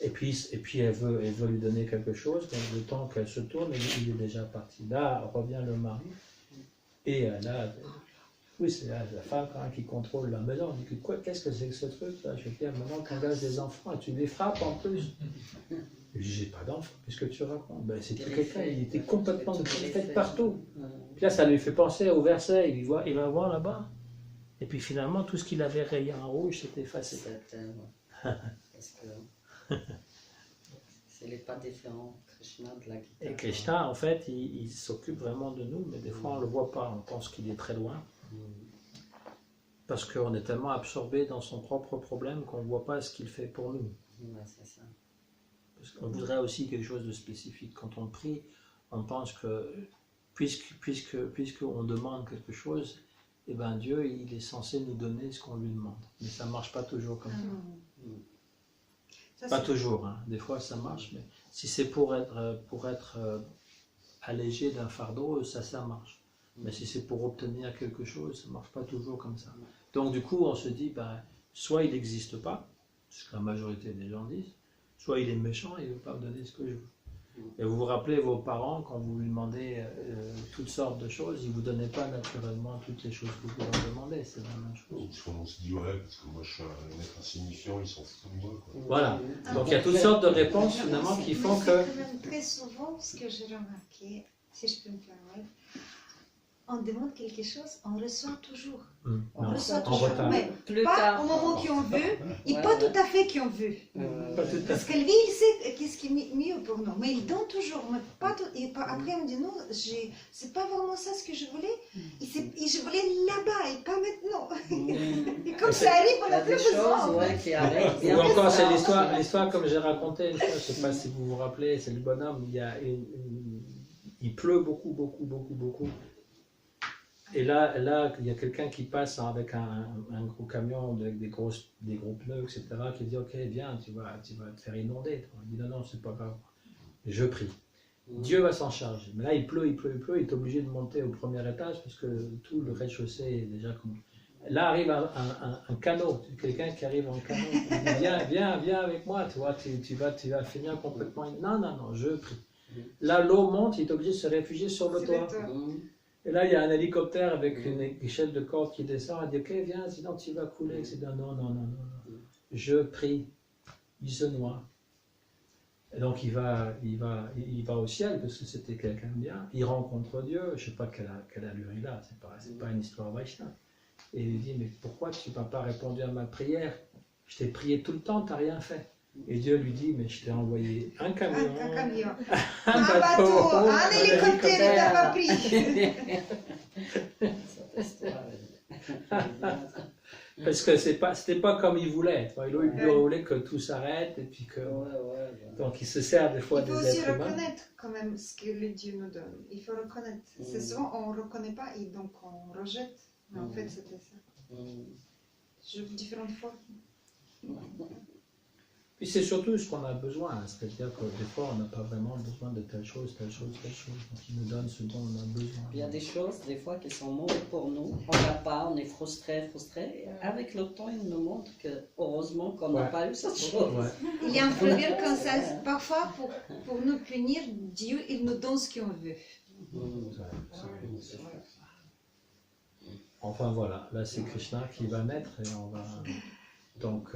Et puis elle veut lui donner quelque chose, donc le temps qu'elle se tourne, il est déjà parti. Là, revient le mari, et là, oui, c'est la femme quand même qui contrôle la maison. Elle dit, qu'est-ce que c'est que ce truc là? Je dis, maintenant tu engages des enfants et tu les frappes en plus. Je dis, j'ai pas d'enfants, qu'est-ce que tu racontes? Ben, c'était quelqu'un, il était complètement fait partout. Puis là, ça lui fait penser au verset, il va voir là-bas. Et puis finalement, tout ce qu'il avait rayé en rouge s'est effacé. Parce que c'est les pas différents, Krishna de la guitare. Et Krishna, en fait, il s'occupe vraiment de nous, mais des fois on ne le voit pas, on pense qu'il est très loin. Parce qu'on est tellement absorbé dans son propre problème qu'on ne voit pas ce qu'il fait pour nous. Ouais, c'est ça. Parce qu'on voudrait aussi quelque chose de spécifique. Quand on prie, on pense que puisqu'on demande quelque chose, eh ben Dieu il est censé nous donner ce qu'on lui demande. Mais ça ne marche pas toujours comme ça. Ça, Pas c'est- toujours, hein. Des fois ça marche, mais si c'est pour être allégé d'un fardeau, ça marche. Mais si c'est pour obtenir quelque chose, ça ne marche pas toujours comme ça. Donc du coup, on se dit, ben, soit il n'existe pas, ce que la majorité des gens disent, soit il est méchant et il ne veut pas me donner ce que je veux. Et vous vous rappelez vos parents, quand vous lui demandez toutes sortes de choses, ils ne vous donnaient pas naturellement toutes les choses que vous leur demandez, c'est la même chose. Parce qu'on se dit, ouais, parce que moi je suis un être insignifiant, ils s'en foutent de moi. Quoi. Voilà. Donc il y a toutes sortes de réponses finalement qui font Mais que... c'est quand même très souvent ce que j'ai remarqué, si je peux me permettre, on demande quelque chose, on reçoit toujours. On reçoit en toujours. retard. Mais Plus pas tard. au moment qu'ils ont vu, et Ouais, pas ouais. tout à fait qu'ils ont vu. Pas tout à Parce que lui, il sait qu'est-ce qui est mieux pour nous. Mais il donne toujours. Mais pas tout, et après, on dit non, c'est pas vraiment ça ce que je voulais. Et je voulais là-bas et pas maintenant. Et comme ça arrive, on Il y n'a a plus des besoin. choses ouais, qui arrivent. Ou encore, c'est l'histoire comme j'ai raconté une fois, je ne sais pas si vous vous rappelez, c'est le bonhomme, il pleut beaucoup. Et là, il y a quelqu'un qui passe avec un gros camion avec des gros pneus, etc., qui dit, ok, viens, tu vas te faire inonder. Il dit, non, c'est pas grave. Je prie. Dieu va s'en charger. Mais là, il pleut, il est obligé de monter au premier étage parce que tout le rez-de-chaussée est déjà comme... Là arrive un canot, quelqu'un qui arrive en canot, il dit, viens avec moi, tu vois, tu vas finir complètement... Non, je prie. Là, l'eau monte, il est obligé de se réfugier sur le toit. Et là, il y a un hélicoptère avec une échelle de corde qui descend, il dit, ok, viens, sinon tu vas couler, etc. Non. Je prie. Il se noie. Et donc il va au ciel parce que c'était quelqu'un de bien. Il rencontre Dieu. Je ne sais pas quelle allure il a. C'est pas une histoire Vaishnava. Et il lui dit mais pourquoi tu m'as pas répondu à ma prière? Je t'ai prié tout le temps, tu n'as rien fait. Et Dieu lui dit mais je t'ai envoyé un camion, Un camion. un Un bateau, bateau, un hélicoptère, il t'a pas pris. Parce que c'était pas comme il voulait. Tu vois. Il voulait que tout s'arrête et puis que donc il se sert des fois Il faut des aussi êtres humains. reconnaître quand même ce que le Dieu nous donne. Il faut reconnaître. C'est souvent on ne reconnaît pas et donc on rejette. Mais en fait, c'était ça. Différentes fois. Puis c'est surtout ce qu'on a besoin, hein. C'est-à-dire que des fois on n'a pas vraiment besoin de telle chose. Donc il nous donne ce dont on a besoin. Il y a des choses, des fois, qui sont mauvaises pour nous. On n'a pas, on est frustré. Et avec le temps, il nous montre que, heureusement, qu'on n'a pas eu cette chose. Ouais. Il y a un proverbe comme ça. Parfois, pour nous punir, Dieu, il nous donne ce qu'on veut. Enfin voilà, là c'est Krishna qui va naître et on va donc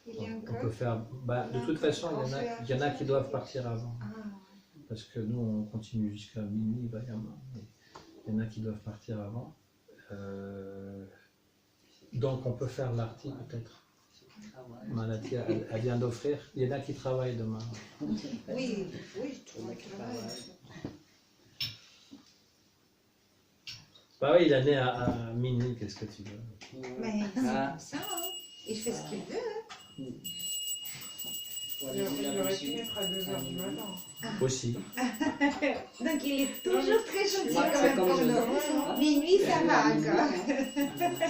Il y a on encore. peut faire. De toute façon, il y en a qui doivent partir avant. Ah, Parce que nous, on continue jusqu'à minuit, Bayama. Il y en a qui doivent partir avant. Donc, on peut faire l'arti peut-être. Malati, elle vient d'offrir. Il y en a qui travaillent demain. oui, tout le travail. Bah oui, il est né à minuit, qu'est-ce que tu veux? Mais c'est comme ça, hein. Il fait ce qu'il veut. Il aurait pu naître à 2h du matin. Aussi. Donc il est toujours très gentil Ouais, quand c'est même comme pour je nous. Minuit, ça va encore.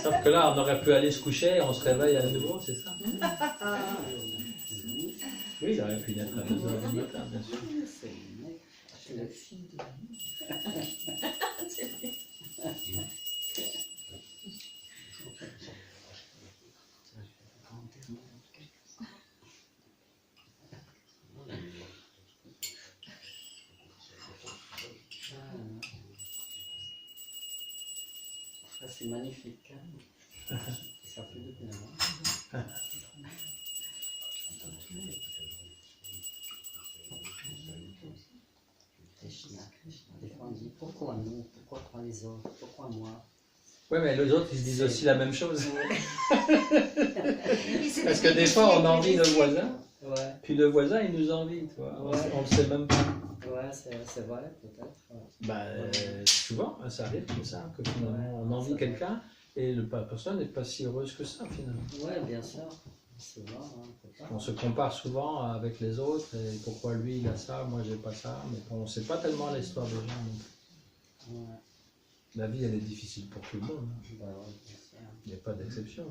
Sauf que là, on aurait pu aller se coucher et on se réveille à nouveau, c'est ça? Oui, il aurait pu naître à 2h du matin, bien sûr. C'est la fille de c'est magnifique. Hein? Ça fait du bien. Hein? Krishna. Des fois on dit pourquoi nous, pourquoi pas les autres, pourquoi moi? Oui, mais les autres, ils se disent aussi la même chose. Et c'est Parce que des fois, on envie le voisin, Ouais, puis le voisin, il nous envie, tu vois. On ne le sait même pas. ouais, c'est vrai, peut-être. Ouais. Bah, souvent, ça arrive comme ça, que finalement, on envie quelqu'un et la personne n'est pas si heureuse que ça, finalement. Ouais, bien sûr. C'est vrai, hein, peut-être. On se compare souvent avec les autres, et pourquoi lui, il a ça, moi, j'ai pas ça. Mais on ne sait pas tellement l'histoire des gens non plus. Ouais, La vie, elle est difficile pour tout le monde. Hein. bah ouais, bien sûr. Il n'y a pas d'exception.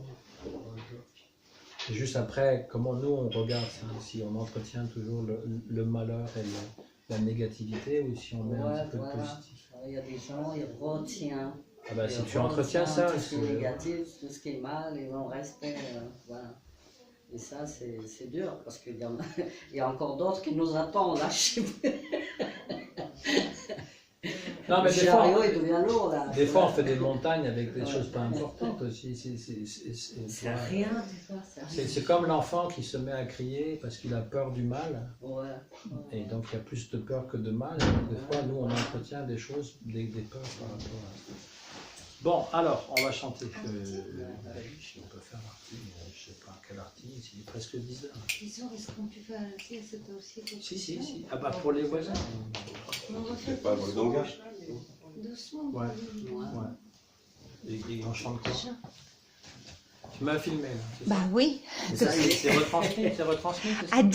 Et juste après, comment nous on regarde ça, si on entretient toujours le malheur et la négativité, ou si on met un petit peu de positif. Il y a des gens, ils retiennent. Ah bah, si Ils tu entretiens ça, tout ce qui est négatif, tout ce qui est mal, ils vont rester. Voilà. Et ça, c'est dur, parce qu'il y, il y a encore d'autres qui nous attendent là. Non, mais Le chariot, il devient lourd là. des fois on fait des montagnes avec des choses pas importantes aussi. C'est rien, des fois. C'est comme l'enfant qui se met à crier parce qu'il a peur du mal. Ouais. Et donc il y a plus de peur que de mal. Et donc, des fois, nous on entretient des choses, des peurs par rapport à ça. Bon, alors, on va chanter. On peut faire l'artille, je ne sais pas quelle artille, il est presque 10 heures. Disons, est-ce qu'on peut faire l'artille, c'est aussi quelque Si. chose. Ah bah pour les voisins. On va C'est faire pas le Ganga. doucement. Ouais. Et on chante quoi? Tu m'as filmé là. Bah oui. C'est retransmis, c'est retransmis.